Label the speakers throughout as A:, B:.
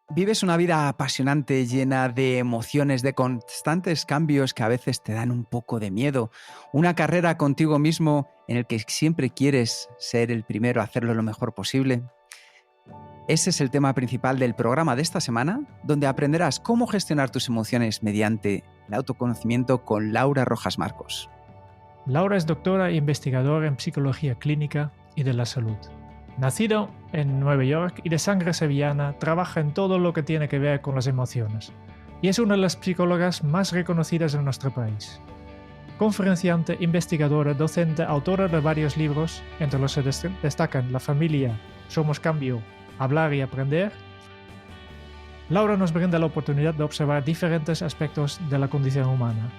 A: Vives una vida apasionante, llena de emociones, de constantes cambios que a veces te dan un poco de miedo. Una carrera contigo mismo en el que siempre quieres ser el primero a hacerlo lo mejor posible. Ese es el tema principal del programa de esta semana, donde aprenderás cómo gestionar tus emociones mediante el autoconocimiento con Laura Rojas Marcos.
B: Laura es doctora e investigadora en psicología clínica y de la salud. Nacido en Nueva York y de sangre sevillana, trabaja en todo lo que tiene que ver con las emociones y es una de las psicólogas más reconocidas en nuestro país. Conferenciante, investigadora, docente, autora de varios libros, entre los que destacan La familia, Somos cambio, Hablar y aprender, Laura nos brinda la oportunidad de observar diferentes aspectos de la condición humana.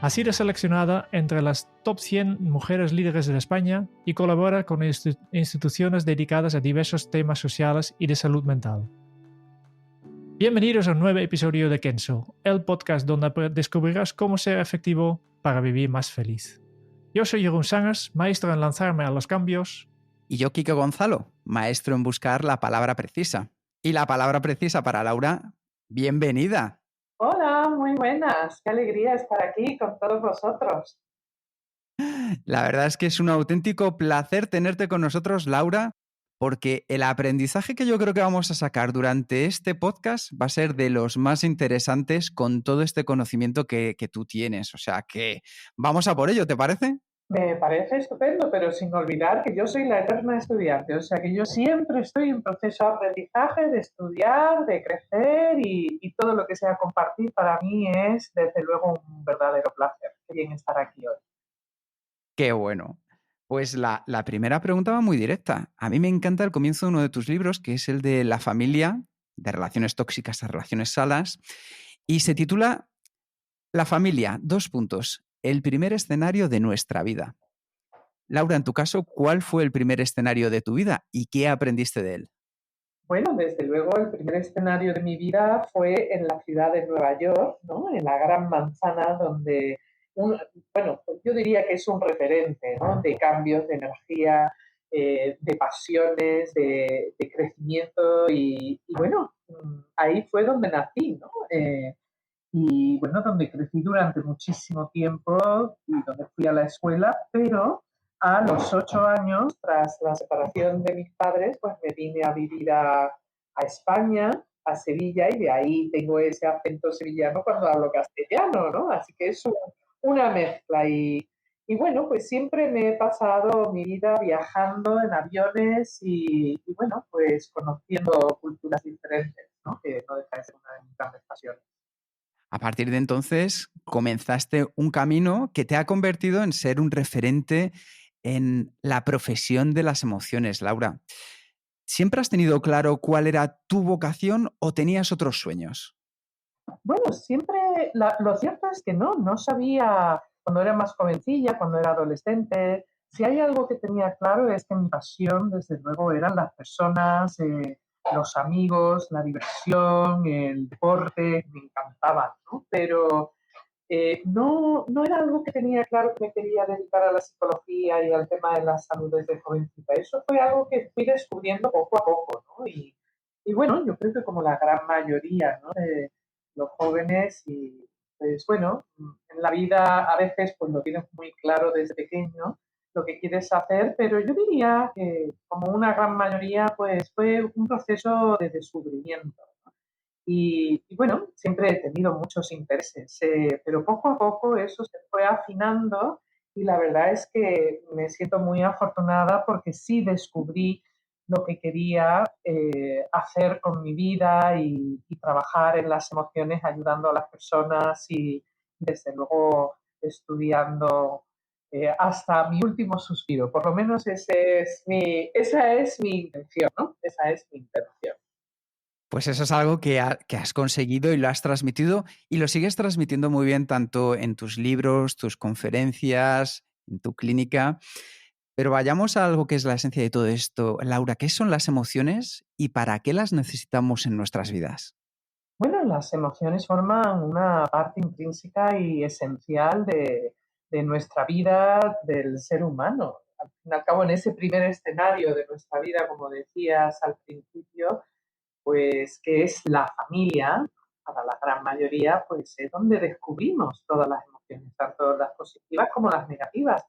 B: Ha sido seleccionada entre las top 100 mujeres líderes de España y colabora con instituciones dedicadas a diversos temas sociales y de salud mental. Bienvenidos a un nuevo episodio de Kenso, el podcast donde descubrirás cómo ser efectivo para vivir más feliz. Yo soy Jeroen Sangers, maestro en lanzarme a los cambios.
A: Y yo, Quique Gonzalo, maestro en buscar la palabra precisa. Y la palabra precisa para Laura, bienvenida.
C: Hola, muy buenas. Qué alegría estar aquí con todos vosotros.
A: La verdad es que es un auténtico placer tenerte con nosotros, Laura, porque el aprendizaje que yo creo que vamos a sacar durante este podcast va a ser de los más interesantes con todo este conocimiento que tú tienes. O sea que vamos a por ello, ¿te parece?
C: Me parece estupendo, pero sin olvidar que yo soy la eterna estudiante, o sea que yo siempre estoy en proceso de aprendizaje, de estudiar, de crecer y todo lo que sea compartir para mí es desde luego un verdadero placer. Qué bien estar aquí hoy.
A: Qué bueno. Pues la primera pregunta va muy directa. A mí me encanta el comienzo de uno de tus libros, que es el de la familia, de relaciones tóxicas a relaciones sanas, y se titula La familia, dos puntos, el primer escenario de nuestra vida. Laura, en tu caso, ¿cuál fue el primer escenario de tu vida y qué aprendiste de él?
C: Bueno, desde luego el primer escenario de mi vida fue en la ciudad de Nueva York, ¿no? En la Gran Manzana, donde, pues yo diría que es un referente, ¿no? De cambios, de energía, de pasiones, de crecimiento y bueno, ahí fue donde nací, ¿no? Y bueno, donde crecí durante muchísimo tiempo y donde fui a la escuela, pero a los 8 años, tras la separación de mis padres, pues me vine a vivir a España, a Sevilla, y de ahí tengo ese acento sevillano cuando hablo castellano, ¿no? Así que es una mezcla. Y bueno, pues siempre me he pasado mi vida viajando en aviones y bueno, pues conociendo culturas diferentes, ¿no? Que no deja de ser una de mis grandes pasiones.
A: A partir de entonces, comenzaste un camino que te ha convertido en ser un referente en la profesión de las emociones, Laura. ¿Siempre has tenido claro cuál era tu vocación o tenías otros sueños?
C: Bueno, siempre, lo cierto es que no sabía cuando era más jovencilla, cuando era adolescente. Si hay algo que tenía claro es que mi pasión, desde luego, eran las personas, los amigos, la diversión, el deporte, me encantaban, ¿no? Pero no era algo que tenía claro que me quería dedicar a la psicología y al tema de la salud desde jovencita. Eso fue algo que fui descubriendo poco a poco, ¿no? Y bueno, yo creo que como la gran mayoría, ¿no? De los jóvenes y pues bueno, en la vida a veces pues lo tienes muy claro desde pequeño lo que quieres hacer, pero yo diría que como una gran mayoría pues fue un proceso de descubrimiento. Y bueno, siempre he tenido muchos intereses, pero poco a poco eso se fue afinando y la verdad es que me siento muy afortunada porque sí descubrí lo que quería hacer con mi vida y trabajar en las emociones ayudando a las personas y desde luego estudiando hasta mi último suspiro. Por lo menos esa es mi intención, ¿no? Esa es mi intención.
A: Pues eso es algo que has conseguido y lo has transmitido y lo sigues transmitiendo muy bien tanto en tus libros, tus conferencias, en tu clínica. Pero vayamos a algo que es la esencia de todo esto. Laura, ¿qué son las emociones y para qué las necesitamos en nuestras vidas?
C: Bueno, las emociones forman una parte intrínseca y esencial de nuestra vida, del ser humano. Al fin y al cabo, en ese primer escenario de nuestra vida, como decías al principio, pues que es la familia, para la gran mayoría, pues es donde descubrimos todas las emociones, tanto las positivas como las negativas.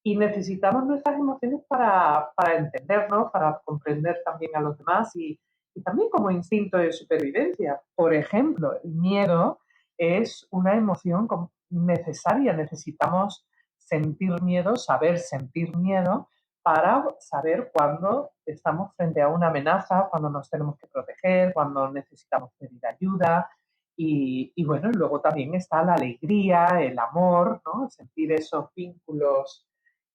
C: Y necesitamos nuestras emociones para entendernos, para comprender también a los demás y también como instinto de supervivencia. Por ejemplo, el miedo es una emoción necesaria. Necesitamos sentir miedo, saber sentir miedo para saber cuándo estamos frente a una amenaza, cuándo nos tenemos que proteger, cuándo necesitamos pedir ayuda. Y bueno, luego también está la alegría, el amor, ¿no? Sentir esos vínculos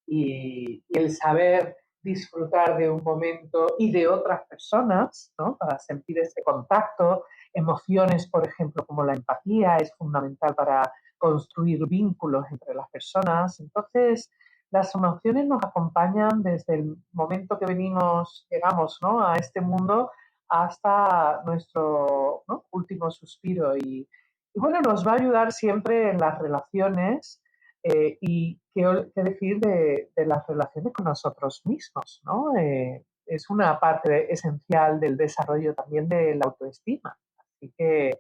C: y el saber disfrutar de un momento y de otras personas, ¿no? Para sentir ese contacto. Emociones, por ejemplo, como la empatía, es fundamental para construir vínculos entre las personas. Entonces, las emociones nos acompañan desde el momento que llegamos, ¿no?, a este mundo hasta nuestro, ¿no?, último suspiro. Y bueno, nos va a ayudar siempre en las relaciones y qué decir de las relaciones con nosotros mismos, ¿no? Es una parte esencial del desarrollo también de la autoestima. Así que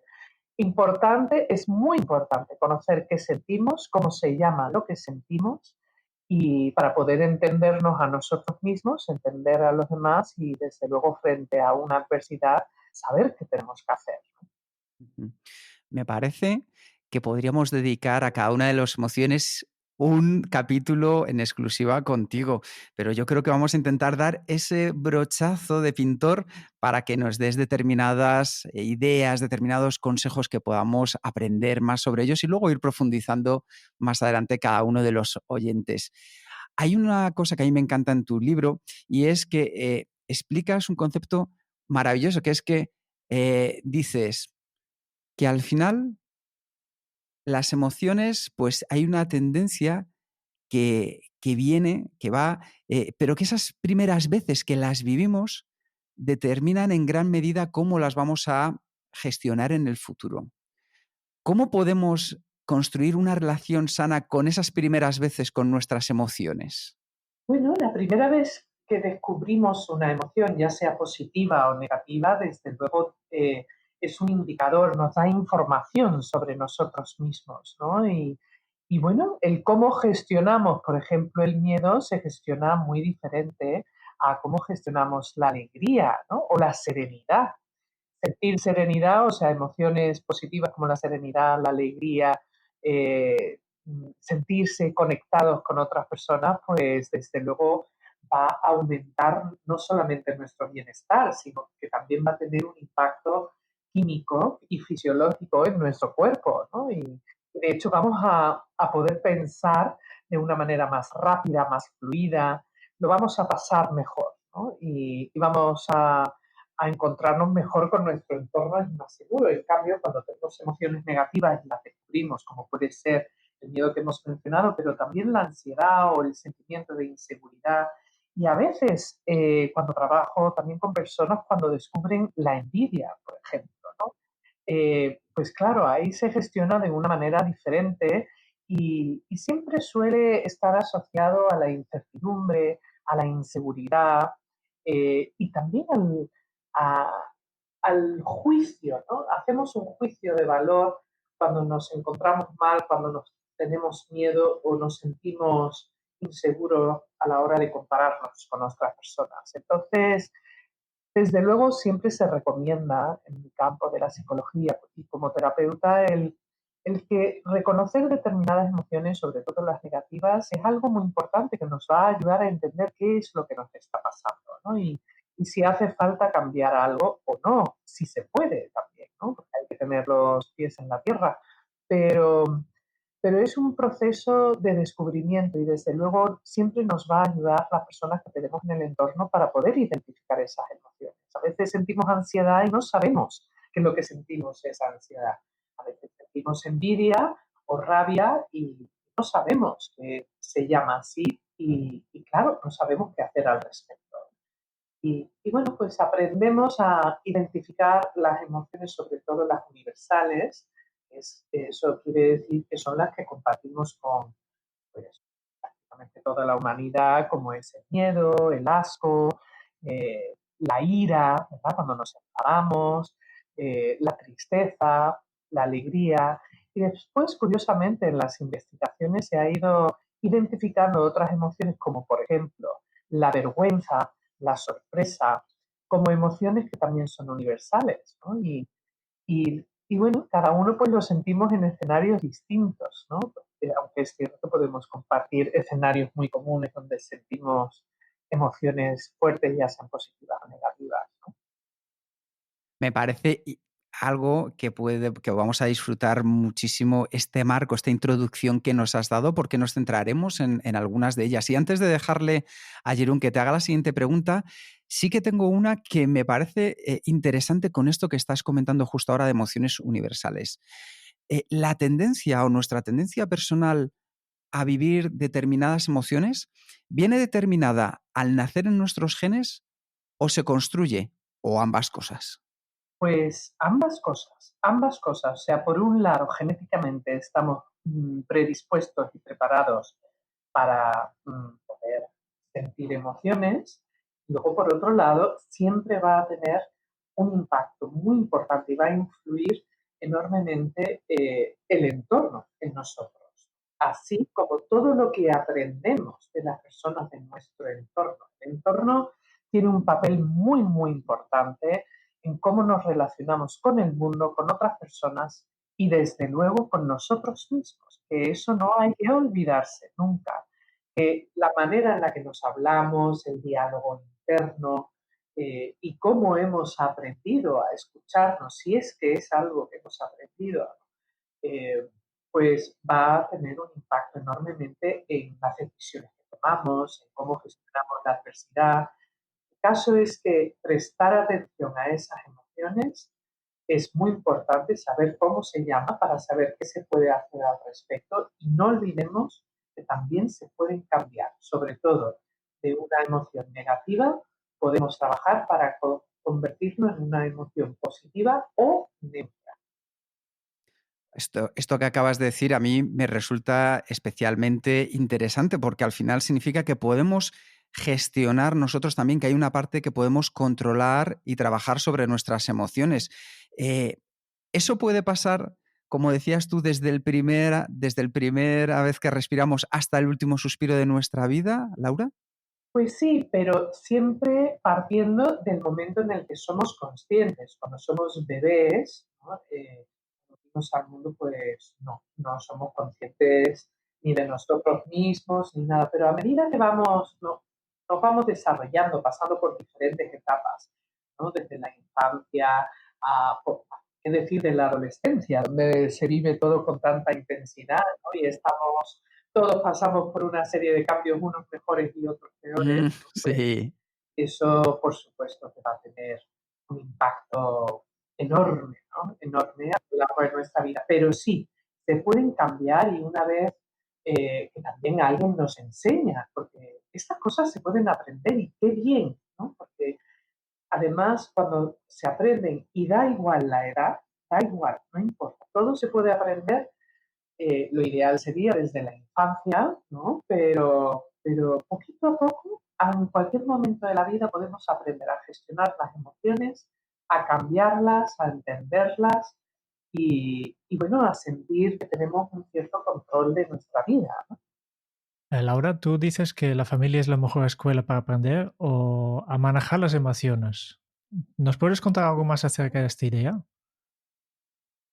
C: importante, es muy importante conocer qué sentimos, cómo se llama lo que sentimos y para poder entendernos a nosotros mismos, entender a los demás y desde luego frente a una adversidad saber qué tenemos que hacer.
A: Ujú. Me parece que podríamos dedicar a cada una de las emociones un capítulo en exclusiva contigo, pero yo creo que vamos a intentar dar ese brochazo de pintor para que nos des determinadas ideas, determinados consejos que podamos aprender más sobre ellos y luego ir profundizando más adelante cada uno de los oyentes. Hay una cosa que a mí me encanta en tu libro y es que explicas un concepto maravilloso, que es que dices que al final las emociones, pues hay una tendencia que viene, que va, pero que esas primeras veces que las vivimos determinan en gran medida cómo las vamos a gestionar en el futuro. ¿Cómo podemos construir una relación sana con esas primeras veces con nuestras emociones?
C: Bueno, la primera vez que descubrimos una emoción, ya sea positiva o negativa, desde luego es un indicador, nos da información sobre nosotros mismos, ¿no? Y bueno, el cómo gestionamos, por ejemplo, el miedo se gestiona muy diferente a cómo gestionamos la alegría, ¿no?, o la serenidad. Sentir serenidad, o sea, emociones positivas como la serenidad, la alegría, sentirse conectados con otras personas, pues desde luego va a aumentar no solamente nuestro bienestar, sino que también va a tener un impacto químico y fisiológico en nuestro cuerpo, ¿no? Y de hecho vamos a poder pensar de una manera más rápida, más fluida, lo vamos a pasar mejor, ¿no? Y vamos a encontrarnos mejor con nuestro entorno es más seguro. En cambio, cuando tenemos emociones negativas y las descubrimos, como puede ser el miedo que hemos mencionado, pero también la ansiedad o el sentimiento de inseguridad. Y a veces, cuando trabajo también con personas, cuando descubren la envidia, por ejemplo, ¿no? Pues claro, ahí se gestiona de una manera diferente y siempre suele estar asociado a la incertidumbre, a la inseguridad y también a- al juicio, ¿no? Hacemos un juicio de valor cuando nos encontramos mal, cuando nos tenemos miedo o nos sentimos inseguros a la hora de compararnos con otras personas. Entonces, desde luego, siempre se recomienda en el campo de la psicología y como terapeuta el que reconocer determinadas emociones, sobre todo las negativas, es algo muy importante que nos va a ayudar a entender qué es lo que nos está pasando, ¿no? Y si hace falta cambiar algo o no, si se puede también, ¿no? Porque hay que tener los pies en la tierra. Pero pero es un proceso de descubrimiento y desde luego siempre nos va a ayudar las personas que tenemos en el entorno para poder identificar esas emociones. A veces sentimos ansiedad y no sabemos que lo que sentimos es ansiedad. A veces sentimos envidia o rabia y no sabemos que se llama así y claro, no sabemos qué hacer al respecto. Y bueno, pues aprendemos a identificar las emociones, sobre todo las universales. Eso quiere decir que son las que compartimos con pues, prácticamente toda la humanidad, como es el miedo, el asco, la ira, ¿verdad? Cuando nos enfadamos, la tristeza, la alegría. Y después, curiosamente, en las investigaciones se ha ido identificando otras emociones como, por ejemplo, la vergüenza, la sorpresa, como emociones que también son universales, ¿no? Y bueno, cada uno pues lo sentimos en escenarios distintos, ¿no? Porque, aunque es cierto que podemos compartir escenarios muy comunes donde sentimos emociones fuertes, ya sean positivas o negativas, ¿no?
A: Me parece algo que vamos a disfrutar muchísimo este marco, esta introducción que nos has dado, porque nos centraremos en algunas de ellas. Y antes de dejarle a Jeroen que te haga la siguiente pregunta, sí que tengo una que me parece interesante con esto que estás comentando justo ahora de emociones universales. La tendencia o nuestra tendencia personal a vivir determinadas emociones viene determinada al nacer en nuestros genes o se construye o ambas cosas.
C: Pues ambas cosas. O sea, por un lado, genéticamente estamos predispuestos y preparados para poder sentir emociones. Luego, por otro lado, siempre va a tener un impacto muy importante y va a influir enormemente el entorno en nosotros. Así como todo lo que aprendemos de las personas de nuestro entorno. El entorno tiene un papel muy, muy importante en cómo nos relacionamos con el mundo, con otras personas y desde luego con nosotros mismos, que eso no hay que olvidarse nunca. La manera en la que nos hablamos, el diálogo interno y cómo hemos aprendido a escucharnos, si es que es algo que hemos aprendido, eh, pues va a tener un impacto enormemente en las decisiones que tomamos, en cómo gestionamos la adversidad. El caso es que prestar atención a esas emociones es muy importante, saber cómo se llama para saber qué se puede hacer al respecto y no olvidemos que también se pueden cambiar, sobre todo de una emoción negativa podemos trabajar para convertirnos en una emoción positiva o neutra.
A: Esto que acabas de decir a mí me resulta especialmente interesante porque al final significa que podemos gestionar nosotros también, que hay una parte que podemos controlar y trabajar sobre nuestras emociones. Eh, ¿Eso puede pasar, como decías tú, desde el primera vez que respiramos hasta el último suspiro de nuestra vida, Laura?
C: Pues sí, pero siempre partiendo del momento en el que somos conscientes. Cuando somos bebés, ¿no? Cuando venimos al mundo, pues no somos conscientes ni de nosotros mismos ni nada. Pero a medida que vamos, no, nos vamos desarrollando, pasando por diferentes etapas, ¿no? Desde la infancia es decir, de la adolescencia, donde se vive todo con tanta intensidad, ¿no? Y todos pasamos por una serie de cambios, unos mejores y otros peores, ¿no? Pues
A: Sí.
C: eso, por supuesto, que va a tener un impacto enorme, ¿no? Enorme a lo largo de nuestra vida. Pero sí, se pueden cambiar y una vez que también alguien nos enseña, porque estas cosas se pueden aprender y qué bien, ¿no? Porque además, cuando se aprenden y da igual la edad, da igual, no importa, todo se puede aprender. Lo ideal sería desde la infancia, ¿no? Pero poquito a poco, en cualquier momento de la vida podemos aprender a gestionar las emociones, a cambiarlas, a entenderlas y bueno, a sentir que tenemos un cierto control de nuestra vida, ¿no?
B: Laura, ¿tú dices que la familia es la mejor escuela para aprender o a manejar las emociones? ¿Nos puedes contar algo más acerca de esta idea?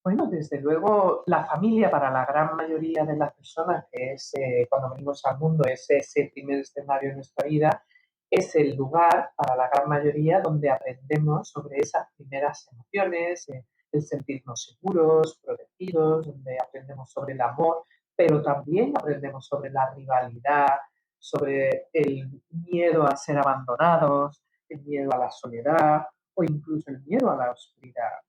C: Bueno, desde luego, la familia para la gran mayoría de las personas, que es cuando venimos al mundo, es ese primer escenario de nuestra vida, es el lugar para la gran mayoría donde aprendemos sobre esas primeras emociones, el sentirnos seguros, protegidos, donde aprendemos sobre el amor, pero también aprendemos sobre la rivalidad, sobre el miedo a ser abandonados, el miedo a la soledad o incluso el miedo a la oscuridad.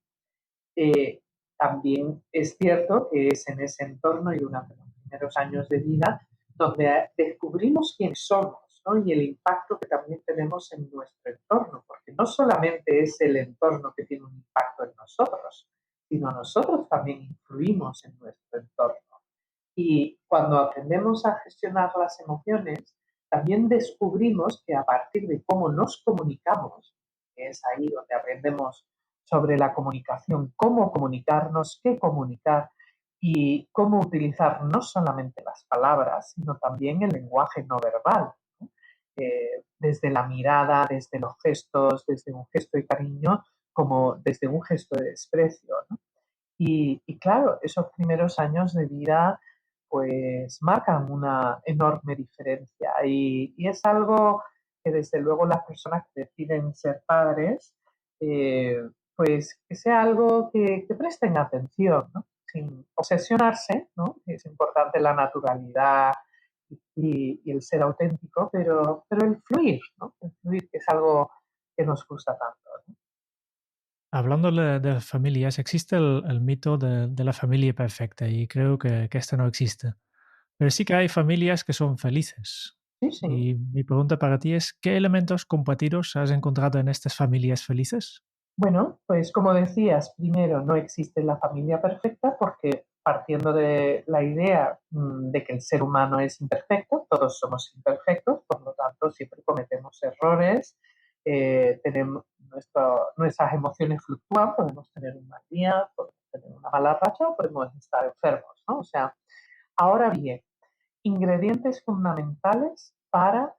C: Eh, También es cierto que es en ese entorno y durante los primeros años de vida donde descubrimos quiénes somos, ¿no? Y el impacto que también tenemos en nuestro entorno, porque no solamente es el entorno que tiene un impacto en nosotros, sino nosotros también influimos en nuestro entorno. Y cuando aprendemos a gestionar las emociones, también descubrimos que a partir de cómo nos comunicamos, que es ahí donde aprendemos sobre la comunicación, cómo comunicarnos, qué comunicar y cómo utilizar no solamente las palabras, sino también el lenguaje no verbal, ¿no? Desde la mirada, desde los gestos, desde un gesto de cariño, como desde un gesto de desprecio, ¿no? Y claro, esos primeros años de vida pues marcan una enorme diferencia y es algo que desde luego las personas que deciden ser padres, pues que sea algo que presten atención, ¿no? Sin obsesionarse, ¿no? Es importante la naturalidad y el ser auténtico, pero el fluir, ¿no? El fluir, que es algo que nos gusta tanto, ¿no?
B: Hablando de familias, existe el mito de la familia perfecta y creo que este no existe. Pero sí que hay familias que son felices.
C: Sí, sí.
B: Y mi pregunta para ti es, ¿qué elementos compartidos has encontrado en estas familias felices?
C: Bueno, pues como decías, primero no existe la familia perfecta porque partiendo de la idea de que el ser humano es imperfecto, todos somos imperfectos, por lo tanto siempre cometemos errores, tenemos nuestras emociones fluctúan, podemos tener un mal día, podemos tener una mala racha o podemos estar enfermos, ¿no? O sea, ahora bien, ingredientes fundamentales para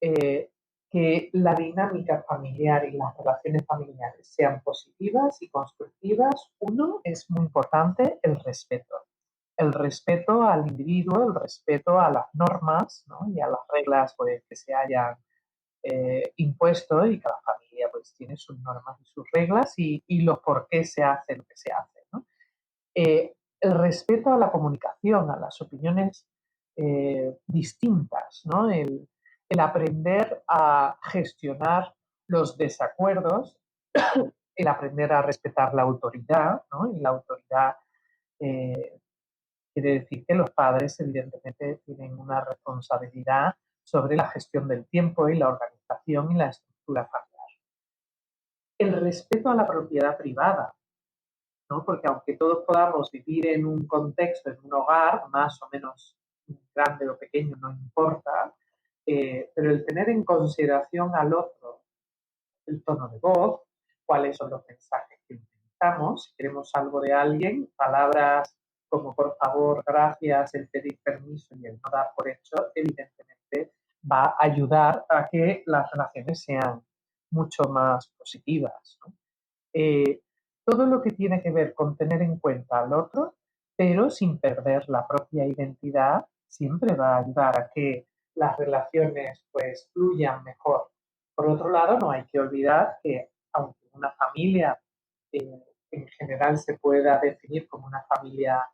C: eh, que la dinámica familiar y las relaciones familiares sean positivas y constructivas. Uno es muy importante, el respeto. El respeto al individuo, el respeto a las normas, ¿no? Y a las reglas pues, que se hayan impuesto y cada familia pues tiene sus normas y sus reglas y los por qué se hace lo que se hace, ¿no? El respeto a la comunicación, a las opiniones distintas, ¿no? El aprender a gestionar los desacuerdos, el aprender a respetar la autoridad, ¿no? Y la autoridad eh, quiere decir que los padres, evidentemente, tienen una responsabilidad sobre la gestión del tiempo y la organización y la estructura familiar. El respeto a la propiedad privada, ¿no? Porque aunque todos podamos vivir en un contexto, en un hogar, más o menos grande o pequeño, no importa, pero el tener en consideración al otro, el tono de voz, cuáles son los mensajes que utilizamos, si queremos algo de alguien, palabras como por favor, gracias, el pedir permiso y el no dar por hecho, evidentemente va a ayudar a que las relaciones sean mucho más positivas, ¿no? eh, Todo lo que tiene que ver con tener en cuenta al otro, pero sin perder la propia identidad, siempre va a ayudar a que las relaciones pues fluyan mejor. Por otro lado, no hay que olvidar que aunque una familia en general se pueda definir como una familia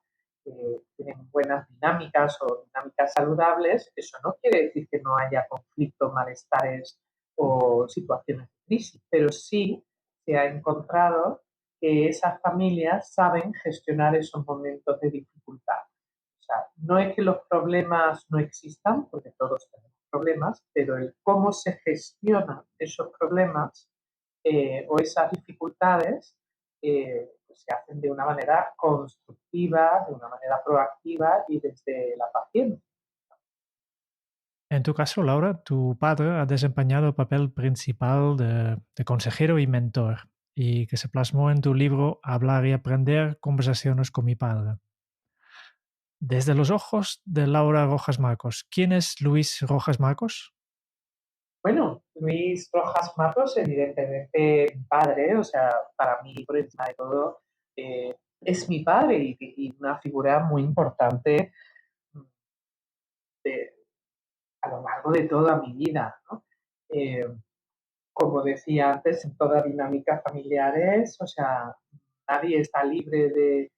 C: que tiene buenas dinámicas o dinámicas saludables, eso no quiere decir que no haya conflictos, malestares o situaciones de crisis, pero sí se ha encontrado que esas familias saben gestionar esos momentos de dificultad. O sea, no es que los problemas no existan, porque todos tenemos problemas, pero el cómo se gestionan esos problemas o esas dificultades pues se hacen de una manera constructiva, de una manera proactiva y desde la paciencia.
B: En tu caso, Laura, tu padre ha desempeñado el papel principal de consejero y mentor, y que se plasmó en tu libro Hablar y aprender, conversaciones con mi padre. Desde los ojos de Laura Rojas Marcos, ¿quién es Luis Rojas Marcos?
C: Bueno, Luis Rojas Marcos, evidentemente mi padre, o sea, para mí, por encima de todo, es mi padre y una figura muy importante de, a lo largo de toda mi vida, ¿no? Eh, Como decía antes, en todas dinámicas familiares, o sea, nadie está libre de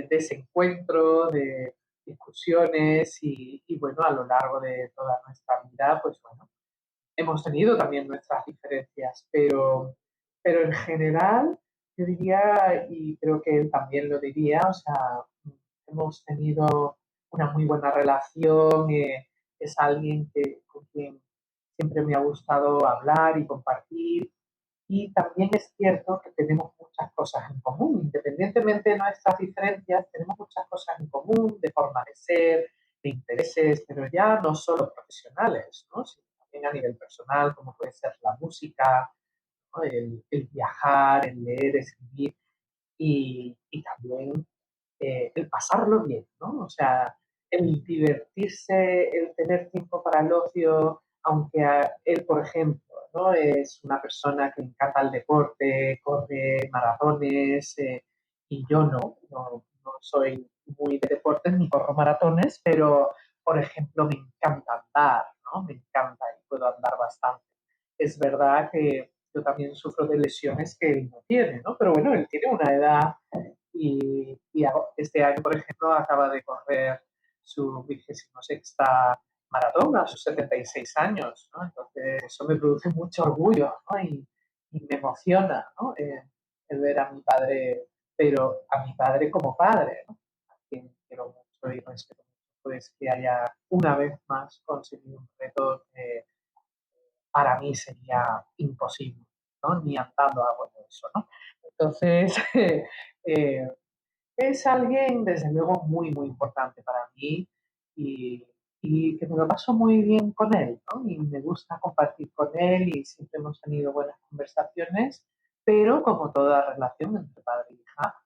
C: desencuentro, de discusiones y bueno, a lo largo de toda nuestra vida, pues bueno, hemos tenido también nuestras diferencias, pero en general yo diría, y creo que él también lo diría, o sea, hemos tenido una muy buena relación, es alguien con quien siempre me ha gustado hablar y compartir, y también es cierto que tenemos muchas cosas en común, independientemente de nuestras diferencias, tenemos muchas cosas en común de forma de ser, de intereses, pero ya no solo profesionales, ¿no? Sino también a nivel personal, como puede ser la música, ¿no? El viajar, el leer, escribir y también el pasarlo bien, ¿no? O sea, el divertirse, el tener tiempo para el ocio, aunque él, por ejemplo, ¿no? Es una persona que le encanta el deporte, corre maratones, y yo no soy muy de deportes ni corro maratones, pero, por ejemplo, me encanta andar, ¿no? Me encanta y puedo andar bastante. Es verdad que yo también sufro de lesiones que él no tiene, ¿no? Pero bueno, él tiene una edad y este año, por ejemplo, acaba de correr su 26ª maratón a sus 76 años, ¿no? Entonces, eso me produce mucho orgullo, ¿no? Y me emociona, ¿no? El ver a mi padre, pero a mi padre como padre, ¿no? A quien quiero mucho y respeto mucho, pues que haya una vez más conseguido un reto que para mí sería imposible, ¿no? Ni andando hago eso, ¿no? Entonces, eh, es alguien, desde luego, muy, muy importante para mí y, y que me lo paso muy bien con él, ¿no? Y me gusta compartir con él y siempre hemos tenido buenas conversaciones, pero como toda relación entre padre e hija,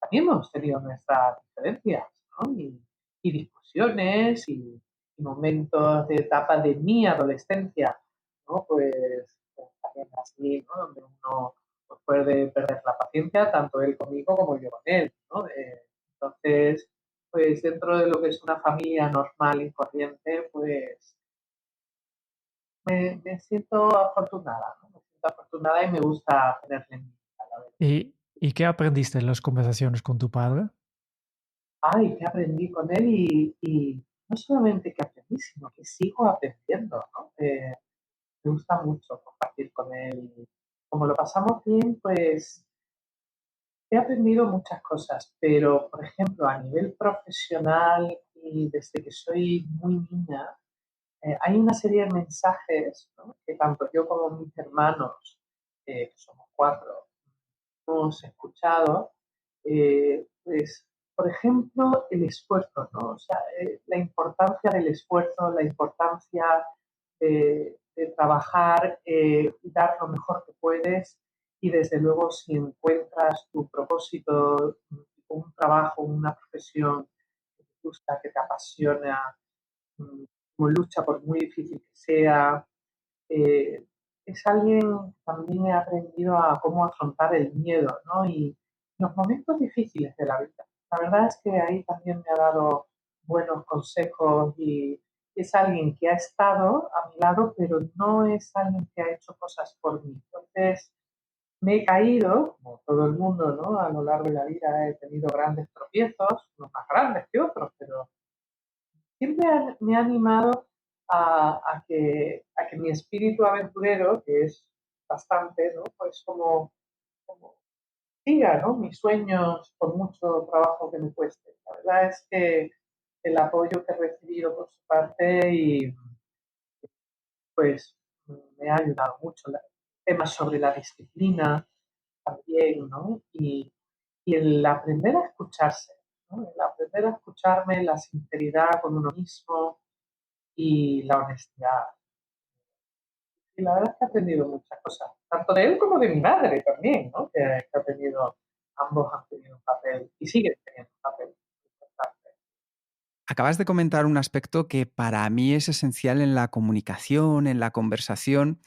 C: también hemos tenido nuestras diferencias, ¿no? Y discusiones y momentos de etapa de mi adolescencia, ¿no? Pues también así, ¿no? Donde uno pues, puede perder la paciencia, tanto él conmigo como yo con él, ¿no? Entonces, pues dentro de lo que es una familia normal y corriente, pues me siento afortunada, ¿no? Me siento afortunada y me gusta tenerle en mi vida, la verdad.
B: ¿Y qué aprendiste en las conversaciones con tu padre?
C: Ay, que aprendí con él y no solamente que aprendí, sino que sigo aprendiendo, ¿no? Me gusta mucho compartir con él y como lo pasamos bien, pues he aprendido muchas cosas, pero, por ejemplo, a nivel profesional y desde que soy muy niña, hay una serie de mensajes, ¿no? Que tanto yo como mis hermanos, que somos 4, hemos escuchado, pues, por ejemplo, el esfuerzo, ¿no? O sea, la importancia del esfuerzo, la importancia de trabajar, dar lo mejor que puedes y desde luego si encuentras tu propósito, un trabajo, una profesión que te gusta, que te apasiona, mm, como lucha por muy difícil que sea, eh, es alguien que también he aprendido a cómo afrontar el miedo, ¿no? Y los momentos difíciles de la vida. La verdad es que ahí también me ha dado buenos consejos y es alguien que ha estado a mi lado, pero no es alguien que ha hecho cosas por mí. Entonces, me he caído, como todo el mundo, ¿no? A lo largo de la vida he tenido grandes tropiezos, unos más grandes que otros, pero siempre me ha animado a que mi espíritu aventurero, que es bastante, ¿no? Pues como siga, ¿no? Mis sueños por mucho trabajo que me cueste. La verdad es que el apoyo que he recibido por su parte y pues me ha ayudado mucho. Temas sobre la disciplina también, ¿no? Y el aprender a escucharse, ¿no? El aprender a escucharme, la sinceridad con uno mismo, y la honestidad. Y la verdad es que he aprendido muchas cosas, tanto de él como de mi madre también, ¿no? Que ha tenido, ambos han tenido un papel y siguen teniendo un papel importante.
A: Acabas de comentar un aspecto que para mí es esencial en la comunicación, en la conversación,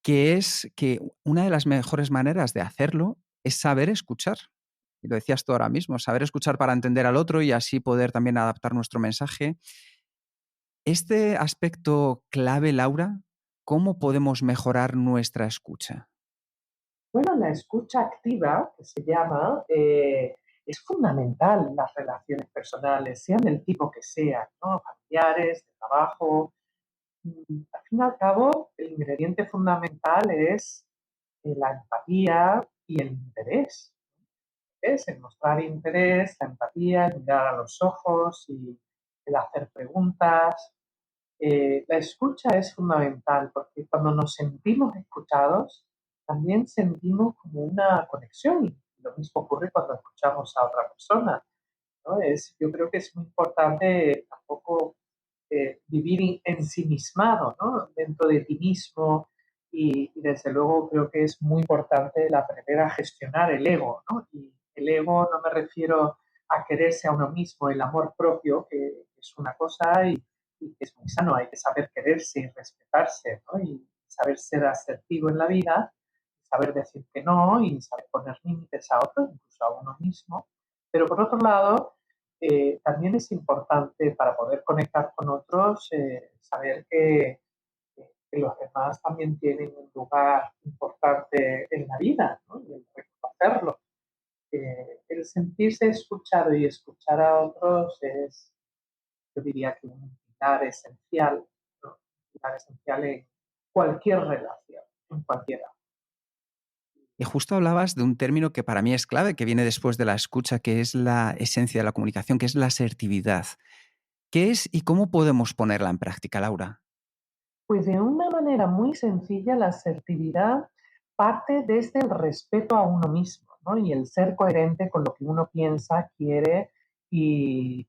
A: que es que una de las mejores maneras de hacerlo es saber escuchar. Y lo decías tú ahora mismo, saber escuchar para entender al otro y así poder también adaptar nuestro mensaje. Este aspecto clave, Laura, ¿cómo podemos mejorar nuestra escucha?
C: Bueno, la escucha activa, que se llama, es fundamental en las relaciones personales, sean del tipo que sean, ¿no? Familiares, de trabajo. Al fin y al cabo, el ingrediente fundamental es la empatía y el interés. Es el mostrar interés, la empatía, el mirar a los ojos y el hacer preguntas. La escucha es fundamental porque cuando nos sentimos escuchados, también sentimos como una conexión y lo mismo ocurre cuando escuchamos a otra persona, ¿no? Yo creo que es muy importante tampoco vivir ensimismado, ¿no? Dentro de ti mismo Y desde luego creo que es muy importante el aprender a gestionar el ego, ¿no? Y el ego no me refiero a quererse a uno mismo, el amor propio, que es una cosa y que es muy sano, hay que saber quererse y respetarse, ¿no? Y saber ser asertivo en la vida, saber decir que no y saber poner límites a otros, incluso a uno mismo. Pero por otro lado, también es importante para poder conectar con otros, saber que los demás también tienen un lugar importante en la vida, ¿no? Y el reconocerlo. El sentirse escuchado y escuchar a otros es, yo diría que un pilar esencial, ¿no? Un pilar esencial en cualquier relación, en cualquiera.
A: Y justo hablabas de un término que para mí es clave, que viene después de la escucha, que es la esencia de la comunicación, que es la asertividad. ¿Qué es y cómo podemos ponerla en práctica, Laura?
C: Pues de una manera muy sencilla, la asertividad parte desde el respeto a uno mismo, ¿no? Y el ser coherente con lo que uno piensa, quiere y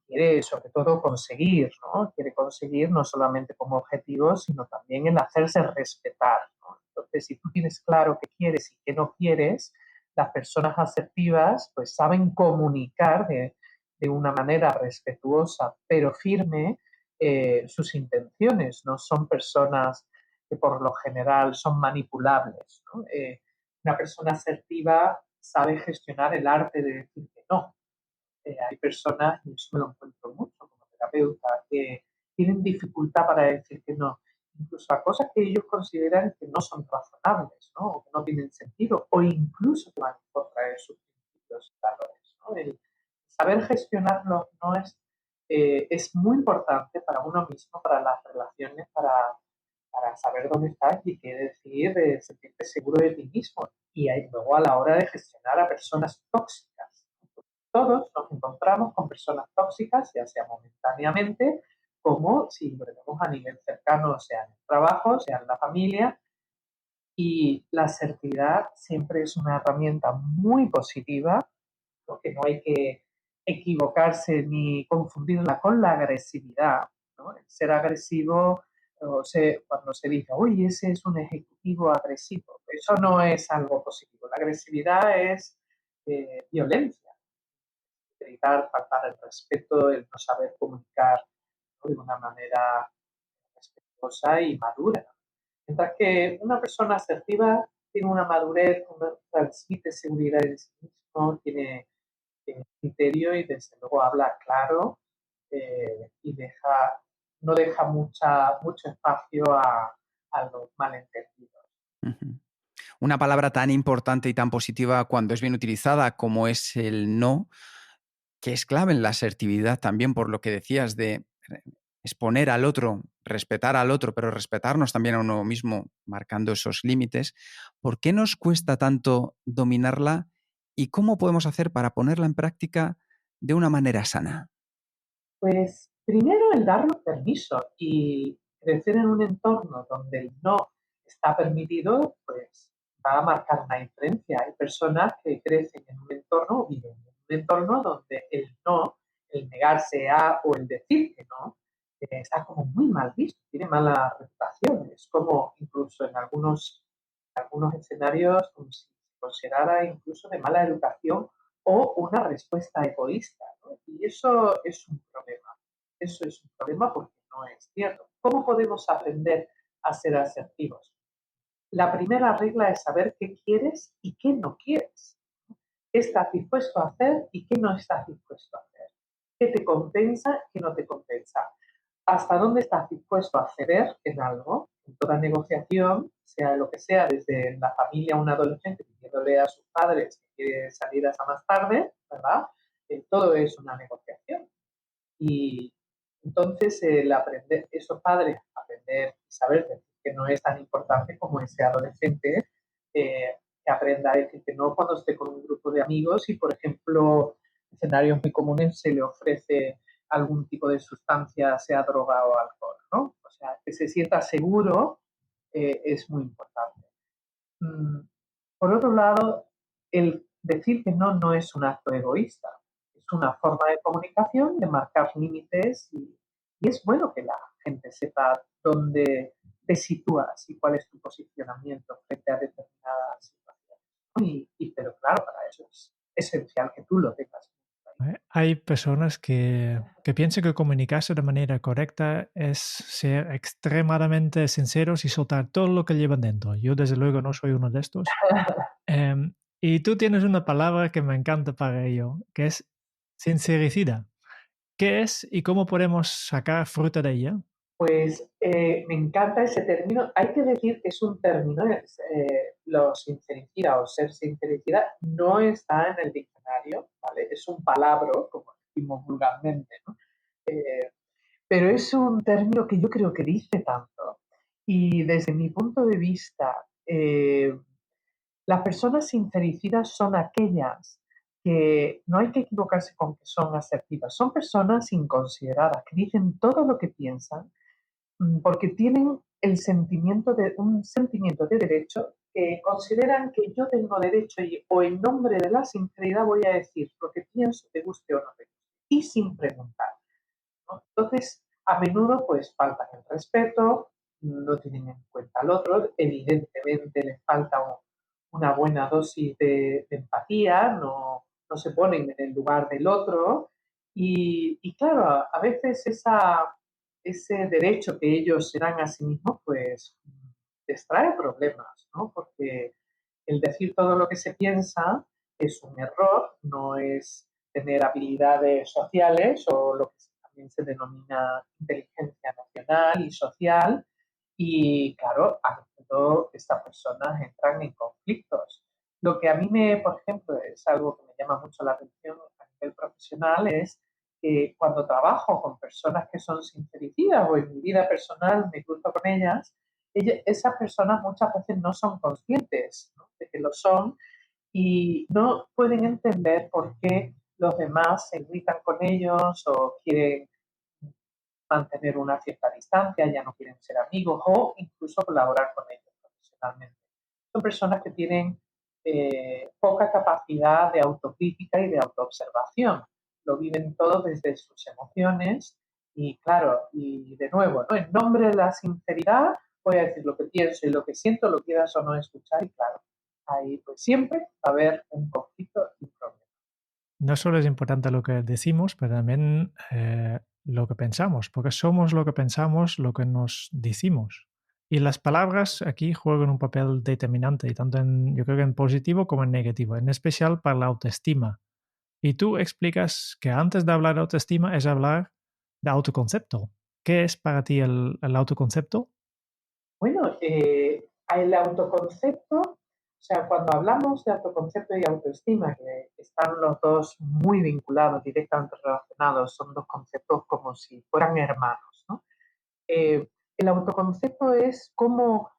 C: quiere sobre todo conseguir, ¿no? Quiere conseguir no solamente como objetivo, sino también el hacerse respetar, ¿no? Entonces, si tú tienes claro qué quieres y qué no quieres, las personas asertivas pues saben comunicar de una manera respetuosa pero firme sus intenciones, no son personas que por lo general son manipulables, ¿no? Una persona asertiva sabe gestionar el arte de decir que no. Hay personas, y eso me lo encuentro mucho como terapeuta, que tienen dificultad para decir que no, incluso a cosas que ellos consideran que no son razonables, ¿no? O que no tienen sentido, o incluso que van en contra de sus principios y valores, ¿no? El saber gestionarlo no es muy importante para uno mismo, para las relaciones, para saber dónde estás y qué decir, sentirte seguro de ti mismo. Y ahí, luego a la hora de gestionar a personas tóxicas. Todos nos encontramos con personas tóxicas, ya sea momentáneamente, como si lo vemos a nivel cercano, sea en el trabajo, sea en la familia. Y la asertividad siempre es una herramienta muy positiva, porque no hay que equivocarse ni confundirla con la agresividad, ¿no? El ser agresivo, cuando se dice, oye, ese es un ejecutivo agresivo, eso no es algo positivo. La agresividad es violencia, gritar, faltar el respeto, el no saber comunicar, ¿no? De una manera respetuosa y madura. Mientras que una persona asertiva tiene una madurez, transmite seguridad en sí mismo, tiene criterio y desde luego habla claro y no deja mucho espacio a los malentendidos.
A: Ujú. Una palabra tan importante y tan positiva cuando es bien utilizada como es el no, que es clave en la asertividad también por lo que decías de exponer al otro, respetar al otro, pero respetarnos también a uno mismo, marcando esos límites. ¿Por qué nos cuesta tanto dominarla y cómo podemos hacer para ponerla en práctica de una manera sana?
C: Pues primero el darnos permiso y crecer en un entorno donde el no está permitido, pues va a marcar una diferencia. Hay personas que crecen en un entorno o viven en un entorno donde el no, el negarse a o el decir que no, está como muy mal visto, tiene mala reputación. Es como incluso en algunos escenarios como si se considerara incluso de mala educación o una respuesta egoísta, ¿no? Y eso es un problema. Eso es un problema porque no es cierto. ¿Cómo podemos aprender a ser asertivos? La primera regla es saber qué quieres y qué no quieres. ¿Qué estás dispuesto a hacer y qué no estás dispuesto a hacer? ¿Qué te compensa y qué no te compensa? ¿Hasta dónde estás dispuesto a ceder en algo? En toda negociación, sea lo que sea, desde la familia a un adolescente pidiéndole a sus padres que quiere salir hasta más tarde, ¿verdad? Todo es una negociación. Y entonces el aprender, esos padres, aprender y saber decir que no es tan importante como ese adolescente que aprenda a decir que no cuando esté con un grupo de amigos y, por ejemplo, escenarios muy comunes se le ofrece algún tipo de sustancia, sea droga o alcohol, ¿no? O sea, que se sienta seguro es muy importante. Mm, Por otro lado, el decir que no no es un acto egoísta, es una forma de comunicación, de marcar límites y es bueno que la gente sepa te sitúas y cuál es tu posicionamiento frente a determinadas situaciones, ¿no? Pero claro, para eso es esencial que tú lo tengas.
B: Hay personas que piensan que comunicarse de manera correcta es ser extremadamente sinceros y soltar todo lo que llevan dentro. Yo, desde luego, no soy uno de estos. Em, y tú tienes una palabra que me encanta para ello, que es sincericida. ¿Qué es y cómo podemos sacar fruta de ella?
C: Pues me encanta ese término. Hay que decir que es un término, lo sincericida o ser sincericida no está en el diccionario, ¿vale? Es un palabra, como decimos vulgarmente, ¿no? Eh, pero es un término que yo creo que dice tanto. Y desde mi punto de vista, las personas sincericidas son aquellas que no hay que equivocarse con que son asertivas, son personas inconsideradas, que dicen todo lo que piensan porque tienen un sentimiento de derecho que consideran que yo tengo derecho o en nombre de la sinceridad voy a decir lo que pienso, te guste o no te guste, y sin preguntar, ¿no? Entonces, a menudo pues faltan el respeto, no tienen en cuenta al otro, evidentemente les falta una buena dosis de empatía, no se ponen en el lugar del otro y claro, a veces ese derecho que ellos se dan a sí mismos pues les trae problemas, ¿no? Porque el decir todo lo que se piensa es un error, no es tener habilidades sociales o lo que también se denomina inteligencia emocional y social. Y claro, a menudo estas personas entran en conflictos. Lo que a mí por ejemplo, es algo que me llama mucho la atención a nivel profesional es que cuando trabajo con personas que son sincericidas o en mi vida personal me cruzo con esas personas muchas veces no son conscientes, ¿no?, de que lo son y no pueden entender por qué los demás se irritan con ellos o quieren mantener una cierta distancia, ya no quieren ser amigos o incluso colaborar con ellos profesionalmente. Son personas que tienen poca capacidad de autocrítica y de autoobservación. Lo viven todo desde sus emociones y claro, y de nuevo, ¿no?, en nombre de la sinceridad voy a decir lo que pienso y lo que siento, lo quieras o no escuchar y claro, ahí pues siempre va a haber un conflicto y un problema.
B: No solo es importante lo que decimos, pero también lo que pensamos, porque somos lo que pensamos, lo que nos decimos. Y las palabras aquí juegan un papel determinante, y tanto yo creo que en positivo como en negativo, en especial para la autoestima. Y tú explicas que antes de hablar de autoestima es hablar de autoconcepto. ¿Qué es para ti el autoconcepto?
C: Bueno, el autoconcepto, o sea, cuando hablamos de autoconcepto y autoestima, que están los dos muy vinculados, directamente relacionados, son dos conceptos como si fueran hermanos, ¿no? El autoconcepto es cómo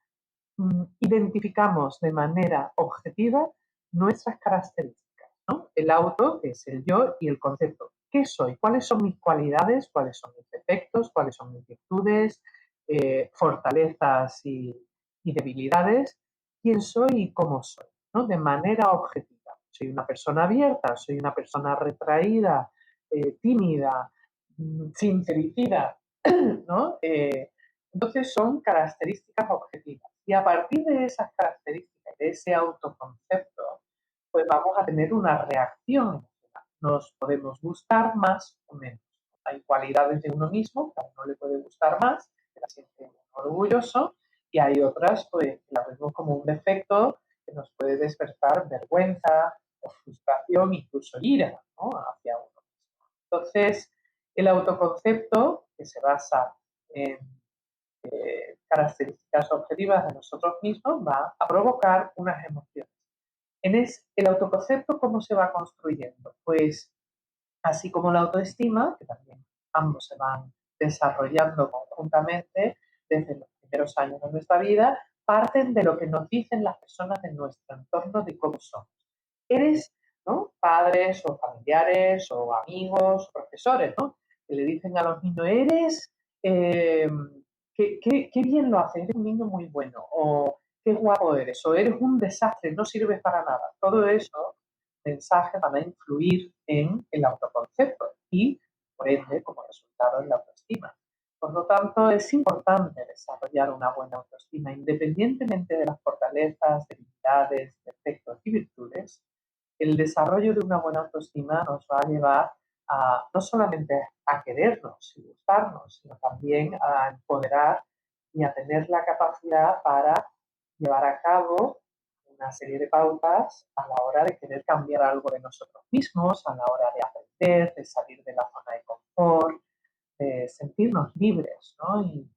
C: identificamos de manera objetiva nuestras características, ¿no? El auto, que es el yo, y el concepto. ¿Qué soy? ¿Cuáles son mis cualidades? ¿Cuáles son mis defectos? ¿Cuáles son mis virtudes? Fortalezas y debilidades. ¿Quién soy y cómo soy? ¿No? De manera objetiva. ¿Soy una persona abierta? ¿Soy una persona retraída? ¿Tímida? ¿Sincericida? ¿No? Entonces son características objetivas. Y a partir de esas características, de ese autoconcepto, pues vamos a tener una reacción emocional. Nos podemos gustar más o menos. Hay cualidades de uno mismo que a uno le puede gustar más, que la siente orgulloso, y hay otras pues, que las vemos como un defecto que nos puede despertar vergüenza o frustración, incluso ira, ¿no?, hacia uno mismo. Entonces, el autoconcepto, que se basa en características objetivas de nosotros mismos, va a provocar unas emociones. El autoconcepto, ¿cómo se va construyendo? Pues así como la autoestima, que también ambos se van desarrollando conjuntamente desde los primeros años de nuestra vida, parten de lo que nos dicen las personas de nuestro entorno de cómo somos. Eres, ¿no?, padres o familiares o amigos, profesores, ¿no?, que le dicen a los niños, eres, eh, qué bien lo haces, eres un niño muy bueno, o qué guapo eres, o eres un desastre, no sirves para nada. Todo eso mensajes van a influir en el autoconcepto y, por ende, como resultado, en la autoestima. Por lo tanto, es importante desarrollar una buena autoestima, independientemente de las fortalezas, debilidades, defectos y virtudes. El desarrollo de una buena autoestima nos va a llevar a no solamente a querernos y gustarnos, sino también a empoderar y a tener la capacidad para llevar a cabo una serie de pautas a la hora de querer cambiar algo de nosotros mismos, a la hora de aprender, de salir de la zona de confort, de sentirnos libres, ¿no? Y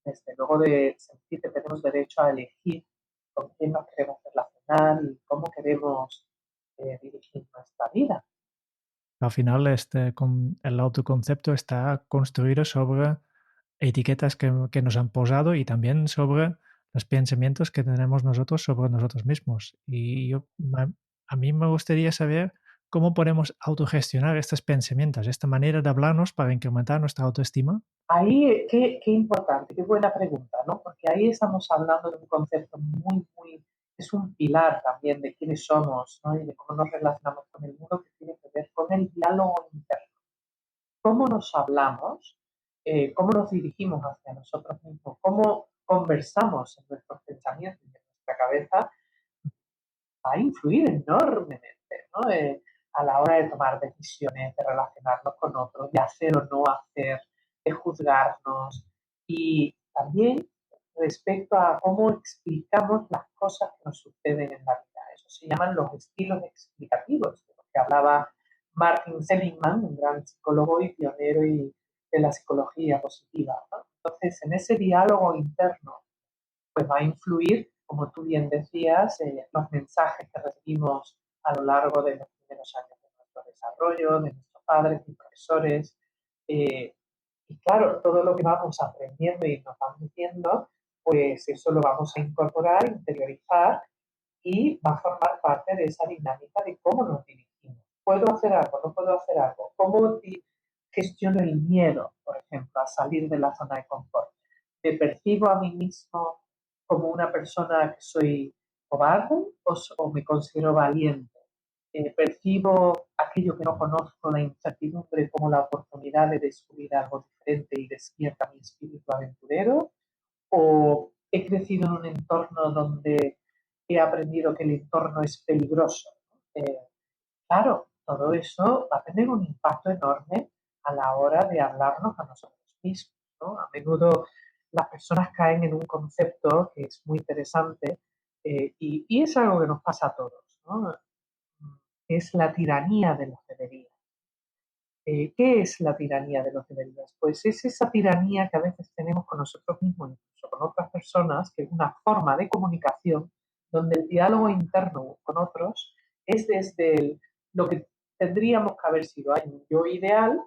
C: desde luego de sentir que tenemos derecho a elegir con quién nos queremos relacionar y cómo queremos dirigir nuestra vida.
B: Al final, el autoconcepto está construido sobre etiquetas que nos han posado y también sobre los pensamientos que tenemos nosotros sobre nosotros mismos. A mí me gustaría saber cómo podemos autogestionar estos pensamientos, esta manera de hablarnos para incrementar nuestra autoestima.
C: Ahí, qué importante, qué buena pregunta, ¿no? Porque ahí estamos hablando de un concepto es un pilar también de quiénes somos, ¿no? Y de cómo nos relacionamos con el mundo, que tiene que ver con el diálogo interno. Cómo nos hablamos, cómo nos dirigimos hacia nosotros mismos, cómo conversamos en nuestros pensamientos y en nuestra cabeza, va a influir enormemente, ¿no? A la hora de tomar decisiones, de relacionarnos con otros, de hacer o no hacer, de juzgarnos y también respecto a cómo explicamos las cosas que nos suceden en la vida. Eso se llaman los estilos explicativos, de los que hablaba Martin Seligman, un gran psicólogo y pionero de la psicología positiva, ¿no? Entonces, en ese diálogo interno pues va a influir, como tú bien decías, los mensajes que recibimos a lo largo de los primeros años de nuestro desarrollo, de nuestros padres y profesores. eh, y claro, todo lo que vamos aprendiendo y nos van diciendo, pues eso lo vamos a incorporar, interiorizar y va a formar parte de esa dinámica de cómo nos dirigimos. ¿Puedo hacer algo? ¿No puedo hacer algo? ¿Cómo gestiono el miedo, por ejemplo, a salir de la zona de confort? ¿Me percibo a mí mismo como una persona que soy cobarde o me considero valiente? ¿Percibo aquello que no conozco, la incertidumbre, como la oportunidad de descubrir algo diferente y despierta mi espíritu aventurero? ¿O he crecido en un entorno donde he aprendido que el entorno es peligroso? Claro, todo eso va a tener un impacto enorme a la hora de hablarnos a nosotros mismos, ¿no? A menudo las personas caen en un concepto que es muy interesante, y es algo que nos pasa a todos, ¿no? Es la tiranía de los deberías. ¿Qué es la tiranía de los deberías? Pues es esa tiranía que a veces tenemos con nosotros mismos, incluso con otras personas, que es una forma de comunicación donde el diálogo interno con otros es lo que tendríamos que haber sido. Hay un yo ideal,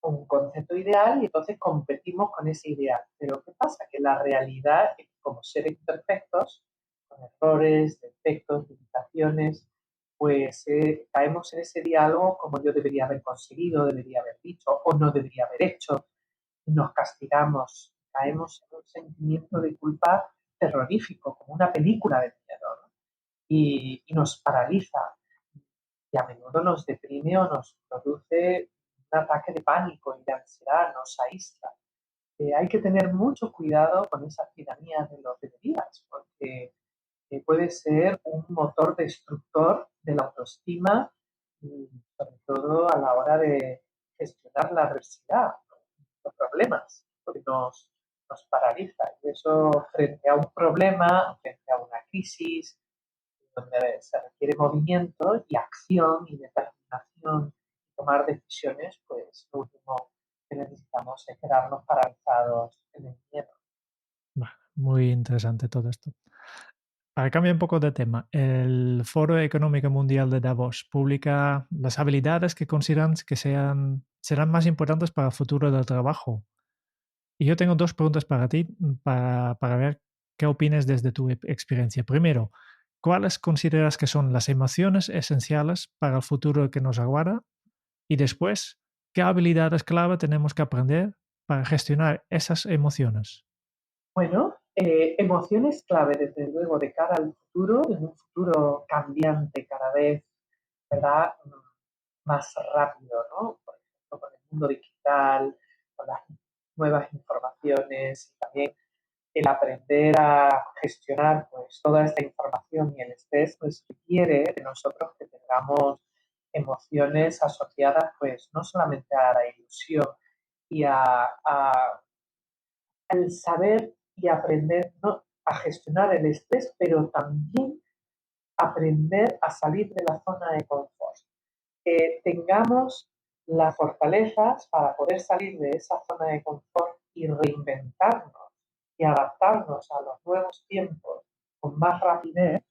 C: un concepto ideal, y entonces competimos con ese ideal. Pero ¿qué pasa? Que la realidad es que como seres imperfectos, con errores, defectos, limitaciones, pues caemos en ese diálogo como yo debería haber conseguido, debería haber dicho o no debería haber hecho, y nos castigamos, caemos en un sentimiento de culpa terrorífico, como una película de miedo, ¿no? Y nos paraliza y a menudo nos deprime o nos produce un ataque de pánico y de ansiedad, nos aísla. Hay que tener mucho cuidado con esas tiranías de los deberías, porque puede ser un motor destructor de la autoestima y sobre todo a la hora de gestionar la adversidad, los problemas, porque nos paraliza. Y eso frente a un problema, frente a una crisis, donde se requiere movimiento y acción y determinación y tomar decisiones, pues lo último que necesitamos es quedarnos paralizados en el miedo.
B: Muy interesante todo esto. Para cambiar un poco de tema, el Foro Económico Mundial de Davos publica las habilidades que consideran que serán más importantes para el futuro del trabajo. Y yo tengo dos preguntas para ti, para ver qué opinas desde tu experiencia. Primero, ¿cuáles consideras que son las emociones esenciales para el futuro que nos aguarda? Y después, ¿qué habilidades clave tenemos que aprender para gestionar esas emociones?
C: Bueno, emociones clave, desde luego, de cara al futuro, en un futuro cambiante cada vez, ¿verdad? Más rápido, ¿no? Por ejemplo, con el mundo digital, con las nuevas informaciones y también el aprender a gestionar pues, toda esta información y el estrés pues, requiere de nosotros que tengamos emociones asociadas pues no solamente a la ilusión y al saber y aprender, ¿no?, a gestionar el estrés, pero también aprender a salir de la zona de confort. Que tengamos las fortalezas para poder salir de esa zona de confort y reinventarnos y adaptarnos a los nuevos tiempos con más rapidez,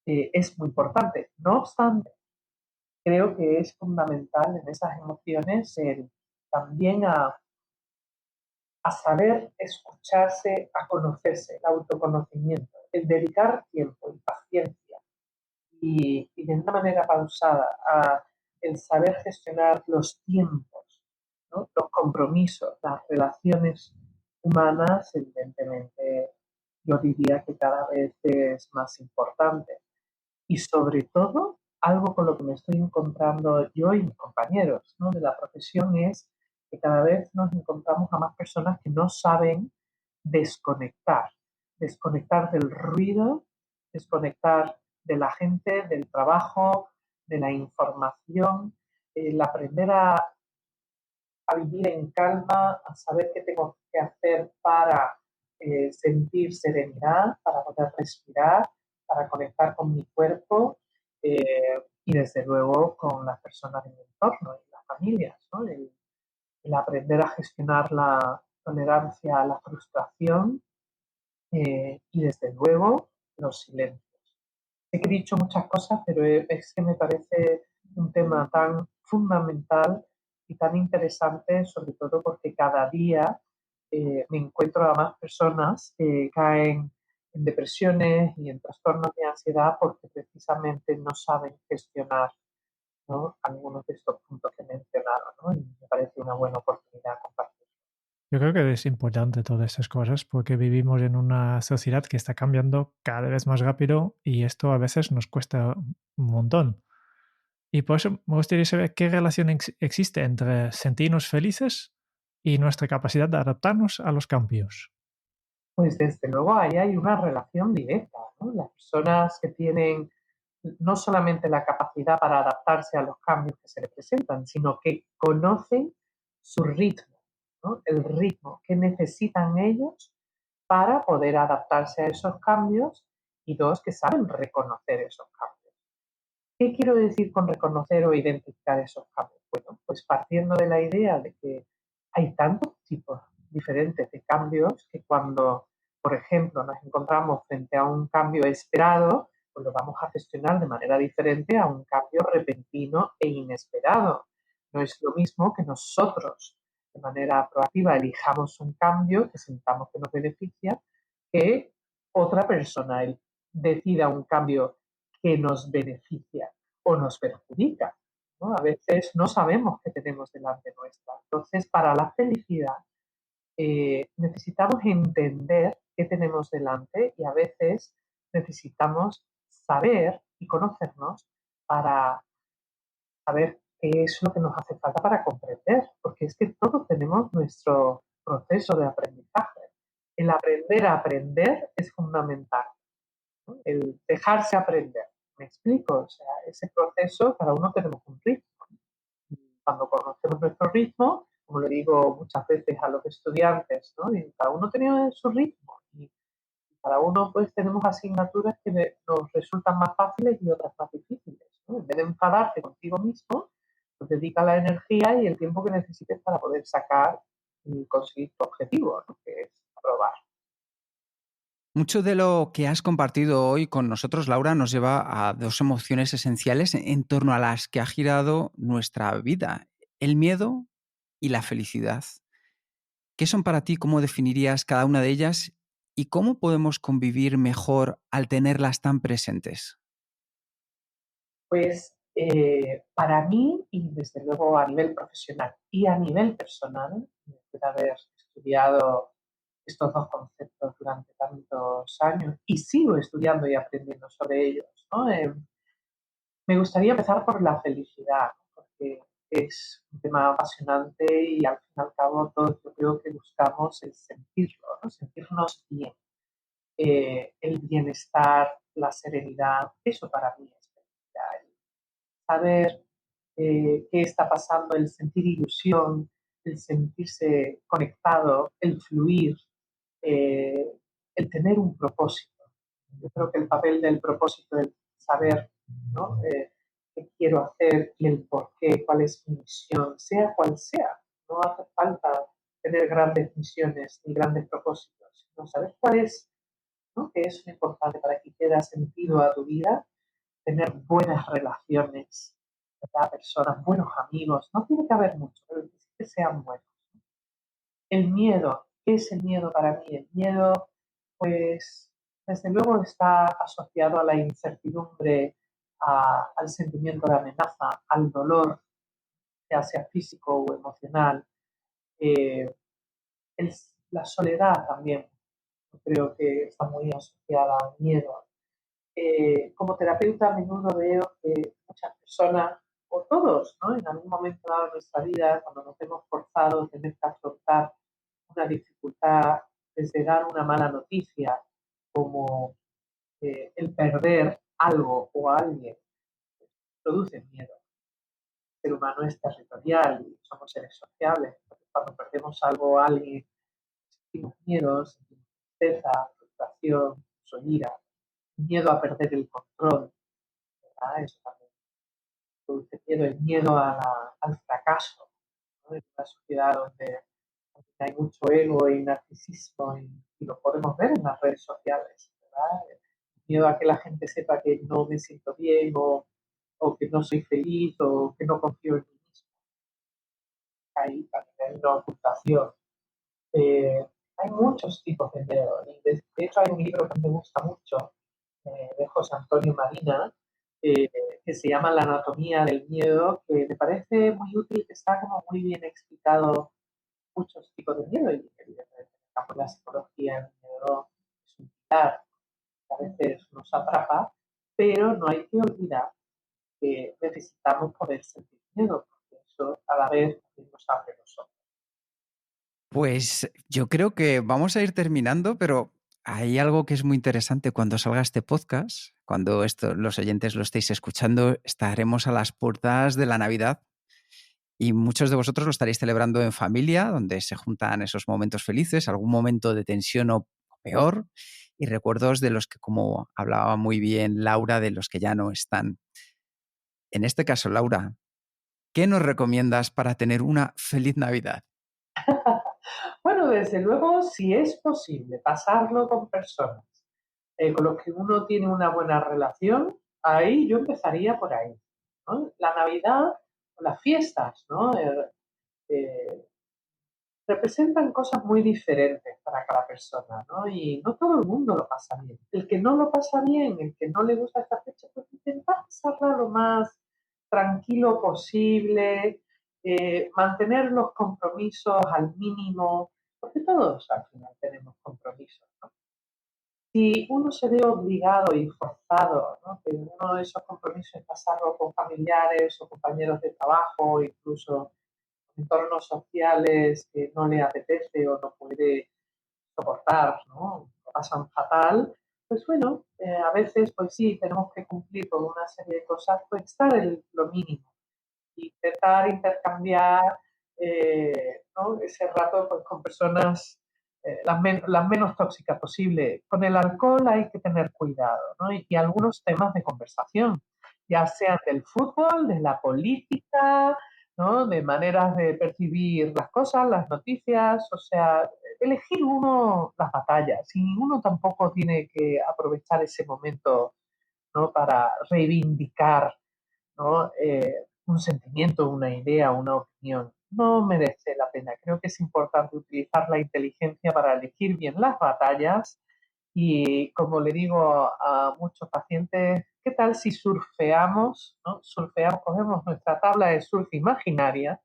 C: es muy importante. No obstante, creo que es fundamental en esas emociones el también a saber escucharse, a conocerse, el autoconocimiento, el dedicar tiempo y paciencia y de una manera pausada a el saber gestionar los tiempos, ¿no?, los compromisos, las relaciones humanas, evidentemente yo diría que cada vez es más importante. Y sobre todo, algo con lo que me estoy encontrando yo y mis compañeros, ¿no?, de la profesión es que cada vez nos encontramos a más personas que no saben desconectar, desconectar del ruido, desconectar de la gente, del trabajo, de la información, el aprender a vivir en calma, a saber qué tengo que hacer para sentir serenidad, para poder respirar, para conectar con mi cuerpo y desde luego con las personas de mi entorno y las familias, ¿no? El aprender a gestionar la tolerancia a la frustración y desde luego los silencios. Sé que he dicho muchas cosas, pero es que me parece un tema tan fundamental y tan interesante, sobre todo porque cada día me encuentro a más personas que caen en depresiones y en trastornos de ansiedad porque precisamente no saben gestionar, ¿no?, algunos de estos puntos que he mencionado, ¿no? Y me parece una buena oportunidad compartir.
B: Yo creo que es importante todas estas cosas porque vivimos en una sociedad que está cambiando cada vez más rápido y esto a veces nos cuesta un montón. Y por eso me gustaría saber qué relación existe entre sentirnos felices y nuestra capacidad de adaptarnos a los cambios.
C: Pues desde luego ahí hay una relación directa, ¿no? Las personas que tienen no solamente la capacidad para adaptarse a los cambios que se les presentan, sino que conocen su ritmo, ¿no?, el ritmo que necesitan ellos para poder adaptarse a esos cambios y dos, que saben reconocer esos cambios. ¿Qué quiero decir con reconocer o identificar esos cambios? Bueno, pues partiendo de la idea de que hay tantos tipos diferentes de cambios que cuando, por ejemplo, nos encontramos frente a un cambio esperado, pues lo vamos a gestionar de manera diferente a un cambio repentino e inesperado. No es lo mismo que nosotros, de manera proactiva, elijamos un cambio que sintamos que nos beneficia, que otra persona decida un cambio que nos beneficia o nos perjudica, ¿no? A veces no sabemos qué tenemos delante nuestra. Entonces, para la felicidad necesitamos entender qué tenemos delante y a veces necesitamos saber y conocernos para saber qué es lo que nos hace falta para comprender, porque es que todos tenemos nuestro proceso de aprendizaje. El aprender a aprender es fundamental, ¿no? El dejarse aprender. ¿Me explico? O sea, ese proceso, cada uno tenemos un ritmo. Y cuando conocemos nuestro ritmo, como le digo muchas veces a los estudiantes, ¿no?, y cada uno tiene su ritmo. Y cada uno pues tenemos asignaturas que nos resultan más fáciles y otras más difíciles, ¿no? En vez de enfadarte contigo mismo, pues dedica la energía y el tiempo que necesites para poder sacar y conseguir tu objetivo, ¿no?, que es aprobar.
A: Mucho de lo que has compartido hoy con nosotros, Laura, nos lleva a dos emociones esenciales en torno a las que ha girado nuestra vida: el miedo y la felicidad. ¿Qué son para ti? ¿Cómo definirías cada una de ellas? ¿Y cómo podemos convivir mejor al tenerlas tan presentes?
C: Pues para mí, y desde luego a nivel profesional y a nivel personal, después de haber estudiado estos dos conceptos durante tantos años y sigo estudiando y aprendiendo sobre ellos, ¿no? Me gustaría empezar por la felicidad, porque es un tema apasionante y al fin y al cabo todo yo creo que buscamos es sentirlo, ¿no? Sentirnos bien. El bienestar, la serenidad, eso para mí es felicidad. El saber qué está pasando, el sentir ilusión, el sentirse conectado, el fluir, eh, el tener un propósito. Yo creo que el papel del propósito es saber, ¿no? Qué quiero hacer y el por qué, cuál es mi misión, sea cual sea. No hace falta tener grandes misiones ni grandes propósitos, sino saber cuál es, ¿no? Que es lo importante para que te da sentido a tu vida, tener buenas relaciones, ¿verdad? Personas, buenos amigos, no tiene que haber mucho, pero que sean buenos. El miedo, ¿qué es el miedo para mí? El miedo, pues, desde luego está asociado a la incertidumbre, al sentimiento de amenaza, al dolor, ya sea físico o emocional. Eh, el- la soledad también, yo creo que está muy asociada al miedo. Como terapeuta a menudo veo que muchas personas, o todos, ¿no? En algún momento dado de nuestra vida, cuando nos hemos forzado a tener que afrontar una dificultad, desde dar una mala noticia, como el perder algo o a alguien, produce miedo. El ser humano es territorial y somos seres sociables. Entonces, cuando perdemos algo o a alguien, sentimos miedo, sentimos tristeza, frustración, ira, miedo a perder el control, ¿verdad? Eso también produce miedo, el miedo al fracaso, ¿no? En una sociedad donde hay mucho ego y narcisismo y lo podemos ver en las redes sociales, ¿verdad? Miedo a que la gente sepa que no me siento bien o que no soy feliz o que no confío en mí mismo. Ahí también hay una ocultación. Eh, Hay muchos tipos de miedo. Y de hecho hay un libro que me gusta mucho de José Antonio Marina, eh, que se llama La anatomía del miedo, que me parece muy útil, que está como muy bien explicado muchos tipos de miedo y evidentemente en el campo de la psicología el miedo es un pilar que a veces nos atrapa, pero no hay que olvidar que necesitamos poder sentir miedo, porque eso a la vez nos abre los ojos.
A: Pues yo creo que vamos a ir terminando, pero hay algo que es muy interesante cuando salga este podcast, cuando esto, los oyentes lo estéis escuchando, estaremos a las puertas de la Navidad y muchos de vosotros lo estaréis celebrando en familia, donde se juntan esos momentos felices, algún momento de tensión o peor, y recuerdos de los que, como hablaba muy bien Laura, de los que ya no están. En este caso, Laura, ¿qué nos recomiendas para tener una feliz Navidad?
C: Bueno, desde luego, si es posible pasarlo con personas con los que uno tiene una buena relación, ahí yo empezaría por ahí, ¿no? La Navidad, las fiestas, ¿no? Eh, representan cosas muy diferentes para cada persona, ¿no? Y no todo el mundo lo pasa bien. El que no lo pasa bien, el que no le gusta esta fecha, pues intenta pasarla lo más tranquilo posible, mantener los compromisos al mínimo, porque todos al final tenemos compromisos, ¿no? Si uno se ve obligado y forzado, ¿no? Que uno de esos compromisos es pasarlo con familiares o compañeros de trabajo, incluso entornos sociales que no le apetece o no puede soportar, ¿no? Lo pasan fatal, pues bueno, a veces pues sí, tenemos que cumplir con una serie de cosas, pues estar en lo mínimo, intentar intercambiar ¿no? Ese rato pues, con personas las menos tóxicas posible. Con el alcohol hay que tener cuidado, ¿no? Y algunos temas de conversación, ya sean del fútbol, de la política, ¿no? De maneras de percibir las cosas, las noticias, o sea, elegir uno las batallas y uno tampoco tiene que aprovechar ese momento, ¿no? Para reivindicar, ¿no? Un sentimiento, una idea, una opinión. No merece la pena. Creo que es importante utilizar la inteligencia para elegir bien las batallas y, como le digo a muchos pacientes, ¿qué tal si surfeamos, ¿no? Surfeamos, cogemos nuestra tabla de surf imaginaria,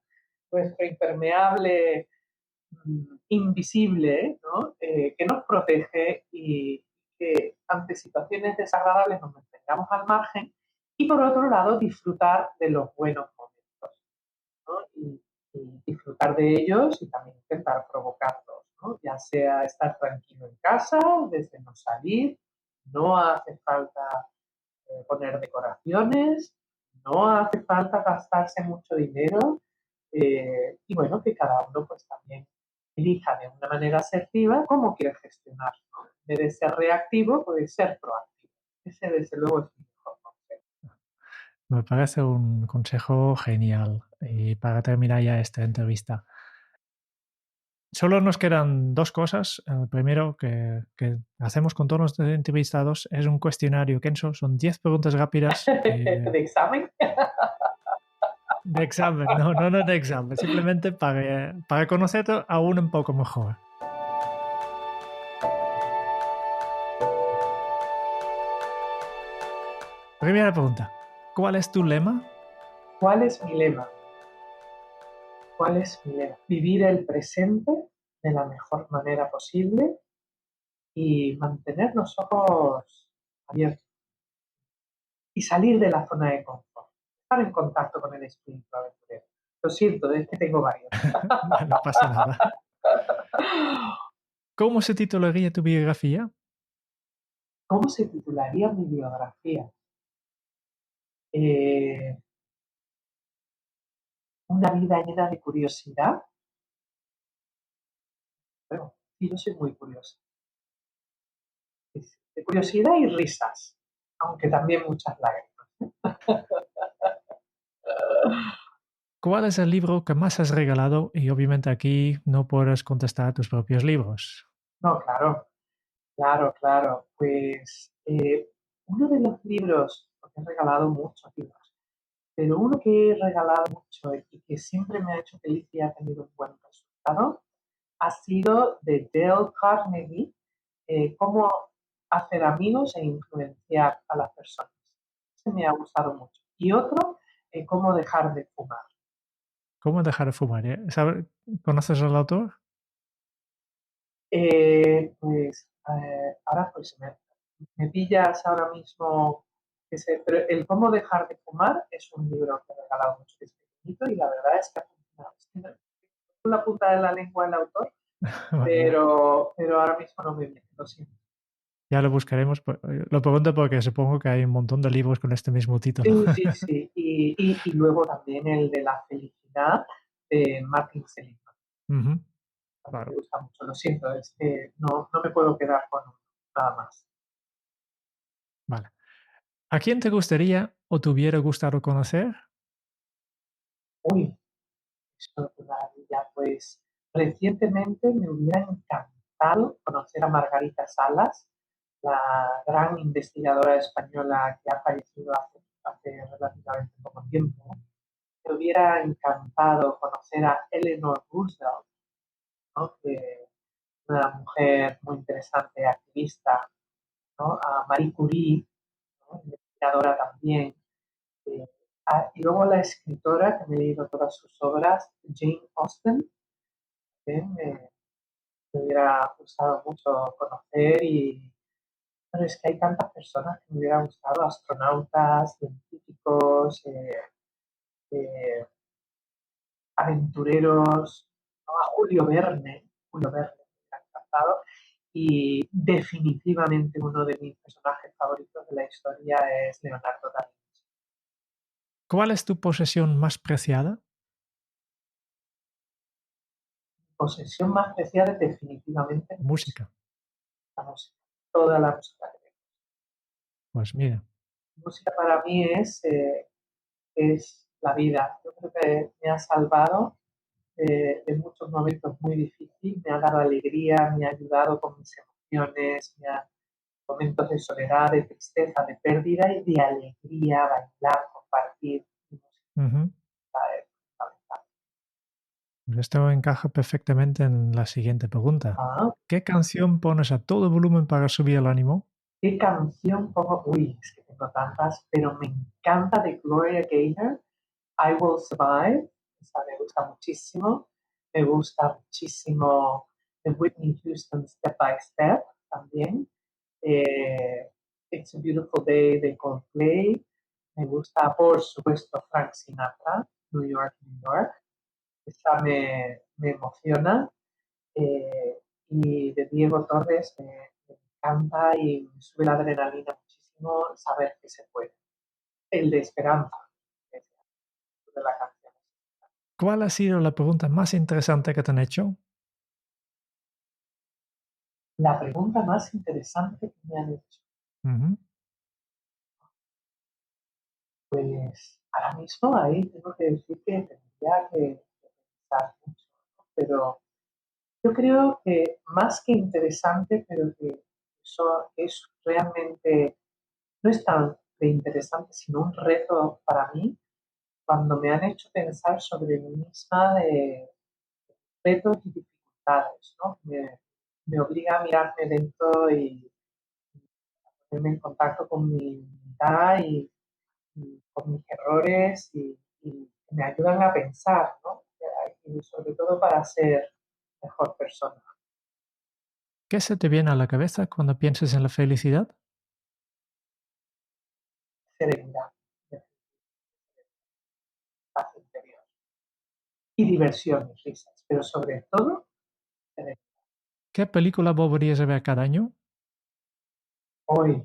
C: nuestro impermeable invisible, ¿no? Que nos protege y que ante situaciones desagradables nos mantengamos al margen y por otro lado disfrutar de los buenos momentos. disfrutar de ellos y también intentar provocarlos, ¿no? Ya sea estar tranquilo en casa, desde no salir, no hace falta poner decoraciones, no hace falta gastarse mucho dinero y bueno, que cada uno pues también elija de una manera asertiva cómo quiere gestionar, ¿no? En vez de ser reactivo, pues ser proactivo. Ese desde luego es mi mejor consejo.
B: Me parece un consejo genial. Y para terminar ya esta entrevista, solo nos quedan dos cosas. El primero que hacemos con todos los entrevistados es un cuestionario, Kenzo. Son 10 preguntas rápidas
C: De examen.
B: de examen. No, no, no de examen. Simplemente para conocerte aún un poco mejor. Primera pregunta. ¿Cuál es tu lema?
C: ¿Cuál es mi lema? ¿Cuál es mi lema? Vivir el presente de la mejor manera posible y mantener los ojos abiertos y salir de la zona de confort. Estar en contacto con el espíritu aventurero. Lo siento, es que tengo varios.
B: No pasa nada. ¿Cómo se titularía tu biografía?
C: ¿Cómo se titularía mi biografía? Eh, una vida llena de curiosidad. Bueno, sí, yo soy muy curiosa. De curiosidad y risas, aunque también muchas lágrimas.
B: ¿Cuál es el libro que más has regalado? Y obviamente aquí no puedes contestar tus propios libros.
C: No, claro, claro, claro. Pues uno de los libros, porque he regalado muchos libros, pero uno que he regalado mucho y que siempre me ha hecho feliz y ha tenido un buen resultado, ha sido de Dale Carnegie, Cómo hacer amigos e influenciar a las personas. Ese me ha gustado mucho. Y otro, Cómo dejar de fumar.
B: ¿Cómo dejar de fumar? ¿Conoces al autor?
C: Ahora pues me pillas ahora mismo, pero el Cómo dejar de fumar es un libro que he regalado mucho, que es pequeñito y la verdad es que ha funcionado. Tiene la punta de la lengua el autor,
B: Vale,
C: pero ahora mismo no me viene, lo siento.
B: ya lo buscaremos. Lo pregunto porque supongo que hay un montón de libros con este mismo título.
C: Sí, sí, sí. Y luego también el de la felicidad de Martin Seligman.
B: Ujú,
C: También me
B: claro.
C: gusta mucho. Lo siento, es que no me puedo quedar con uno, nada más.
B: Vale. ¿A quién te gustaría o te hubiera gustado conocer?
C: Uy, esto es una maravilla. Pues recientemente me hubiera encantado conocer a Margarita Salas, la gran investigadora española que ha fallecido hace relativamente poco tiempo. Me hubiera encantado conocer a Eleanor Roosevelt, ¿no? Que una mujer muy interesante, activista, ¿no? A Marie Curie, ¿no? Investigadora también. Eh, y luego la escritora, que me he leído todas sus obras, Jane Austen, que me hubiera gustado mucho conocer pero es que hay tantas personas que me hubiera gustado, astronautas, científicos, eh, aventureros, ¿no? A Julio Verne me ha encantado. Y definitivamente uno de mis personajes favoritos de la historia es Leonardo da Vinci.
B: ¿Cuál es tu posesión más preciada?
C: Posesión más preciada es definitivamente
B: Música.
C: la música, toda la música que tengo.
B: Pues mira,
C: La música para mí es la vida. Yo creo que me ha salvado de muchos momentos muy difíciles, me ha dado alegría, me ha ayudado con mis emociones, momentos de soledad, de tristeza, de pérdida y de alegría, bailar, compartir. Mi
B: ujú,
C: música es fundamental.
B: pues esto encaja perfectamente en la siguiente pregunta.
C: Ah,
B: ¿Qué canción pones a todo volumen para subir el ánimo?
C: ¿qué canción pongo? Uy, es que tengo tantas, pero me encanta de Gloria Gaynor, I Will Survive. Esa me gusta muchísimo. Me gusta muchísimo de Whitney Houston, Step by Step, también. Eh, It's a Beautiful Day de Coldplay. Me gusta, por supuesto, Frank Sinatra, New York, New York. Esa me emociona. Y de Diego Torres me encanta y me sube la adrenalina muchísimo saber que se puede. El de Esperanza, de la canción.
B: ¿Cuál ha sido la pregunta más interesante que te han hecho?
C: La pregunta más interesante que me han hecho,
B: Ujú.
C: pues ahora mismo ahí tengo que decir que tendría que pensar mucho, ¿no? Pero yo creo que más que interesante, pero que eso es realmente, no es tan de interesante, sino un reto para mí, cuando me han hecho pensar sobre mí misma de retos y dificultades, ¿no? Me obliga a mirarme dentro y ponerme en contacto con mi humanidad y con mis errores y me ayudan a pensar, ¿no? Y sobre todo para ser mejor persona.
B: ¿Qué se te viene a la cabeza cuando piensas en la felicidad?
C: Serenidad, paz interior y diversión y risas, pero sobre todo serenidad.
B: ¿Qué película volverías a ver cada año?
C: Hoy,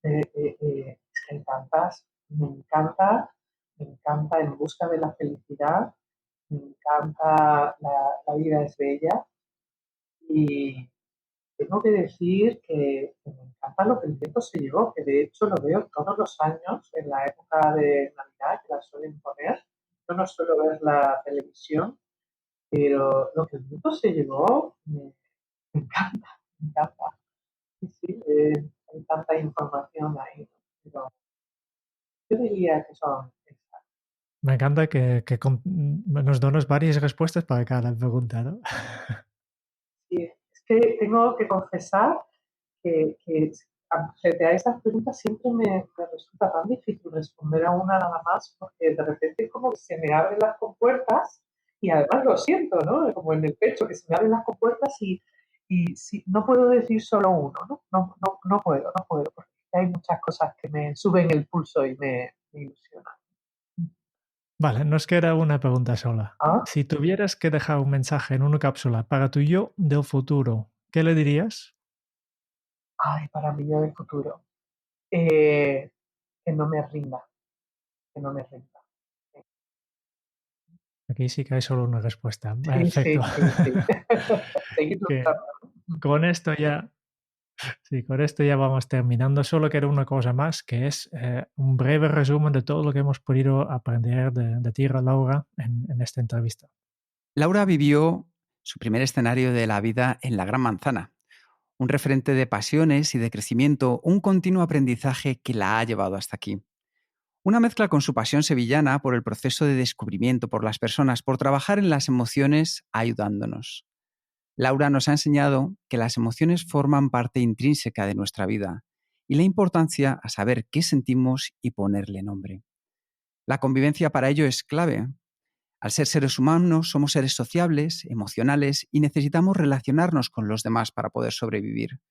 C: es que hay tantas, me encanta En busca de la felicidad, me encanta La vida es bella y tengo que decir que me encanta Lo que el viento se llevó, que de hecho lo veo todos los años en la época de Navidad, que la suelen poner. Yo no suelo ver la televisión, pero Lo que el viento se llevó me encanta, me encanta. Sí, sí, hay tanta información ahí, ¿no? Pero yo diría que son esas.
B: Me encanta nos dones varias respuestas para cada pregunta, ¿no?
C: Sí, es que tengo que confesar que frente a esas preguntas siempre me resulta tan difícil responder a una nada más, porque de repente como que se me abren las compuertas y además lo siento, ¿no? Como en el pecho, que se me abren las compuertas y sí, no puedo decir solo uno, ¿no? No puedo, no puedo, porque hay muchas cosas que me suben el pulso y me ilusionan.
B: Vale, nos queda una pregunta sola.
C: ¿Ah?
B: Si tuvieras que dejar un mensaje en una cápsula para tu yo del futuro, ¿qué le dirías?
C: Ay, para mí yo del futuro. Eh, que no me rinda, que no me rinda.
B: Aquí sí que hay solo una respuesta.
C: Sí,
B: Perfecto.
C: sí, sí, sí. Seguir
B: Que
C: luchando.
B: con esto ya, sí, con esto ya vamos terminando. Solo queda una cosa más, que es un breve resumen de todo lo que hemos podido aprender de ti, Laura, en esta entrevista.
A: Laura vivió su primer escenario de la vida en la Gran Manzana, un referente de pasiones y de crecimiento, un continuo aprendizaje que la ha llevado hasta aquí. Una mezcla con su pasión sevillana por el proceso de descubrimiento por las personas, por trabajar en las emociones ayudándonos. Laura nos ha enseñado que las emociones forman parte intrínseca de nuestra vida y la importancia a saber qué sentimos y ponerle nombre. La convivencia para ello es clave. Al ser seres humanos, somos seres sociables, emocionales y necesitamos relacionarnos con los demás para poder sobrevivir.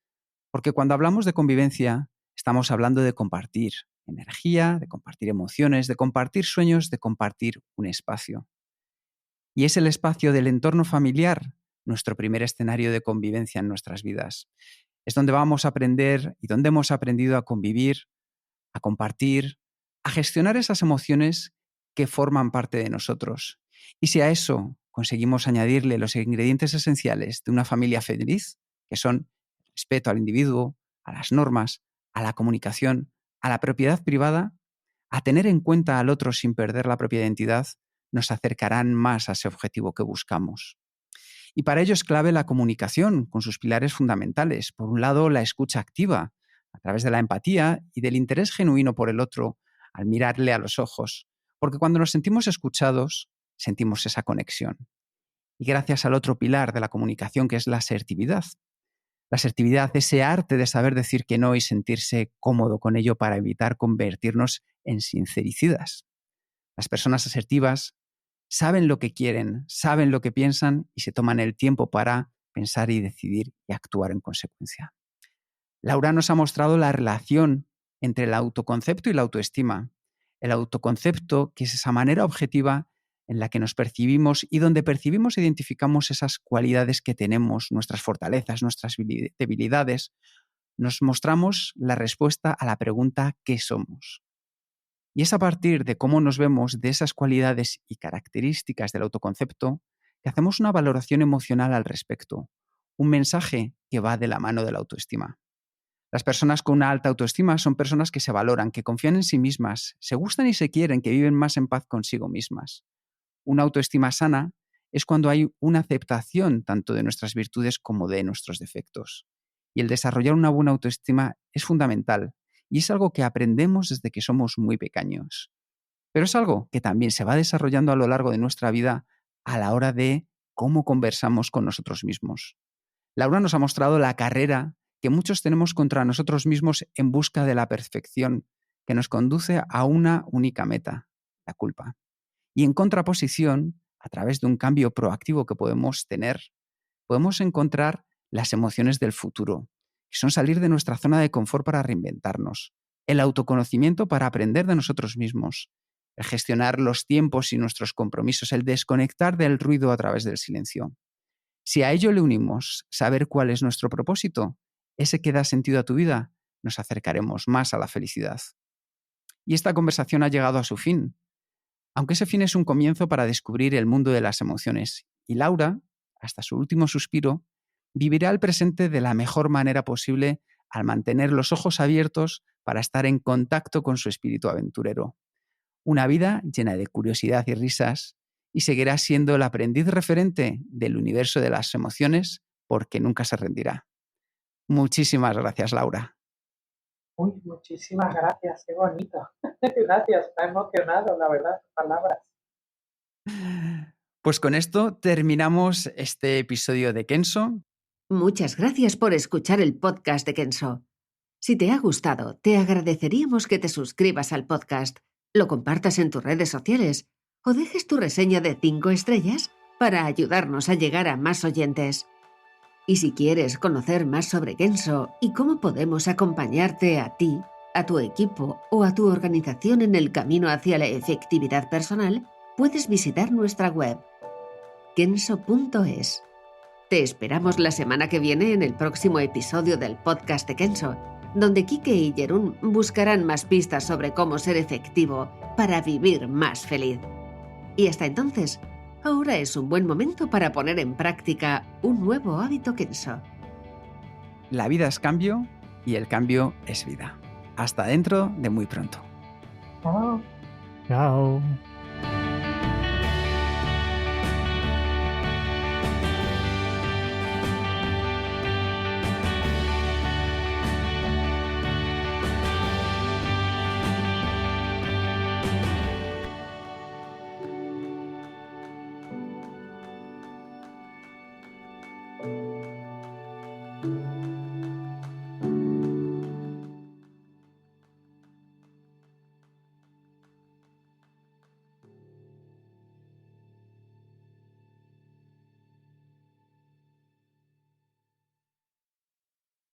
A: Porque cuando hablamos de convivencia, estamos hablando de compartir energía, de compartir emociones, de compartir sueños, de compartir un espacio. Y es el espacio del entorno familiar nuestro primer escenario de convivencia en nuestras vidas. Es donde vamos a aprender y donde hemos aprendido a convivir, a compartir, a gestionar esas emociones que forman parte de nosotros. Y si a eso conseguimos añadirle los ingredientes esenciales de una familia feliz, que son el respeto al individuo, a las normas, a la comunicación, a la propiedad privada, a tener en cuenta al otro sin perder la propia identidad, nos acercarán más a ese objetivo que buscamos. Y para ello es clave la comunicación con sus pilares fundamentales. Por un lado, la escucha activa, a través de la empatía y del interés genuino por el otro al mirarle a los ojos. Porque cuando nos sentimos escuchados, sentimos esa conexión. Y gracias al otro pilar de la comunicación, que es la asertividad. La asertividad, ese arte de saber decir que no y sentirse cómodo con ello para evitar convertirnos en sincericidas. Las personas asertivas saben lo que quieren, saben lo que piensan y se toman el tiempo para pensar y decidir y actuar en consecuencia. Laura nos ha mostrado la relación entre el autoconcepto y la autoestima. El autoconcepto, que es esa manera objetiva en la que nos percibimos y donde percibimos e identificamos esas cualidades que tenemos, nuestras fortalezas, nuestras debilidades, nos mostramos la respuesta a la pregunta ¿qué somos? Y es a partir de cómo nos vemos de esas cualidades y características del autoconcepto que hacemos una valoración emocional al respecto, un mensaje que va de la mano de la autoestima. Las personas con una alta autoestima son personas que se valoran, que confían en sí mismas, se gustan y se quieren, que viven más en paz consigo mismas. Una autoestima sana es cuando hay una aceptación tanto de nuestras virtudes como de nuestros defectos. Y el desarrollar una buena autoestima es fundamental y es algo que aprendemos desde que somos muy pequeños. Pero es algo que también se va desarrollando a lo largo de nuestra vida a la hora de cómo conversamos con nosotros mismos. Laura nos ha mostrado la carrera que muchos tenemos contra nosotros mismos en busca de la perfección, que nos conduce a una única meta, la culpa. Y en contraposición, a través de un cambio proactivo que podemos tener, podemos encontrar las emociones del futuro, que son salir de nuestra zona de confort para reinventarnos, el autoconocimiento para aprender de nosotros mismos, el gestionar los tiempos y nuestros compromisos, el desconectar del ruido a través del silencio. Si a ello le unimos saber cuál es nuestro propósito, ese que da sentido a tu vida, nos acercaremos más a la felicidad. Y esta conversación ha llegado a su fin, aunque ese fin es un comienzo para descubrir el mundo de las emociones. Y Laura, hasta su último suspiro, vivirá el presente de la mejor manera posible al mantener los ojos abiertos para estar en contacto con su espíritu aventurero. Una vida llena de curiosidad y risas, y seguirá siendo el aprendiz referente del universo de las emociones porque nunca se rendirá. Muchísimas gracias, Laura.
C: Uy, muchísimas gracias, qué bonito. Gracias, me ha emocionado, la verdad, tus palabras.
A: Pues con esto terminamos este episodio de Kenso.
D: Muchas gracias por escuchar el podcast de Kenso. Si te ha gustado, te agradeceríamos que te suscribas al podcast, lo compartas en tus redes sociales o dejes tu reseña de 5 estrellas para ayudarnos a llegar a más oyentes. Y si quieres conocer más sobre Kenso y cómo podemos acompañarte a ti, a tu equipo o a tu organización en el camino hacia la efectividad personal, puedes visitar nuestra web kenso.es. Te esperamos la semana que viene en el próximo episodio del podcast de Kenso, donde Kike y Jerún buscarán más pistas sobre cómo ser efectivo para vivir más feliz. Y hasta entonces, ahora es un buen momento para poner en práctica un nuevo hábito Kenso.
A: La vida es cambio y el cambio es vida. Hasta dentro de muy pronto.
C: Chao.
B: Chao.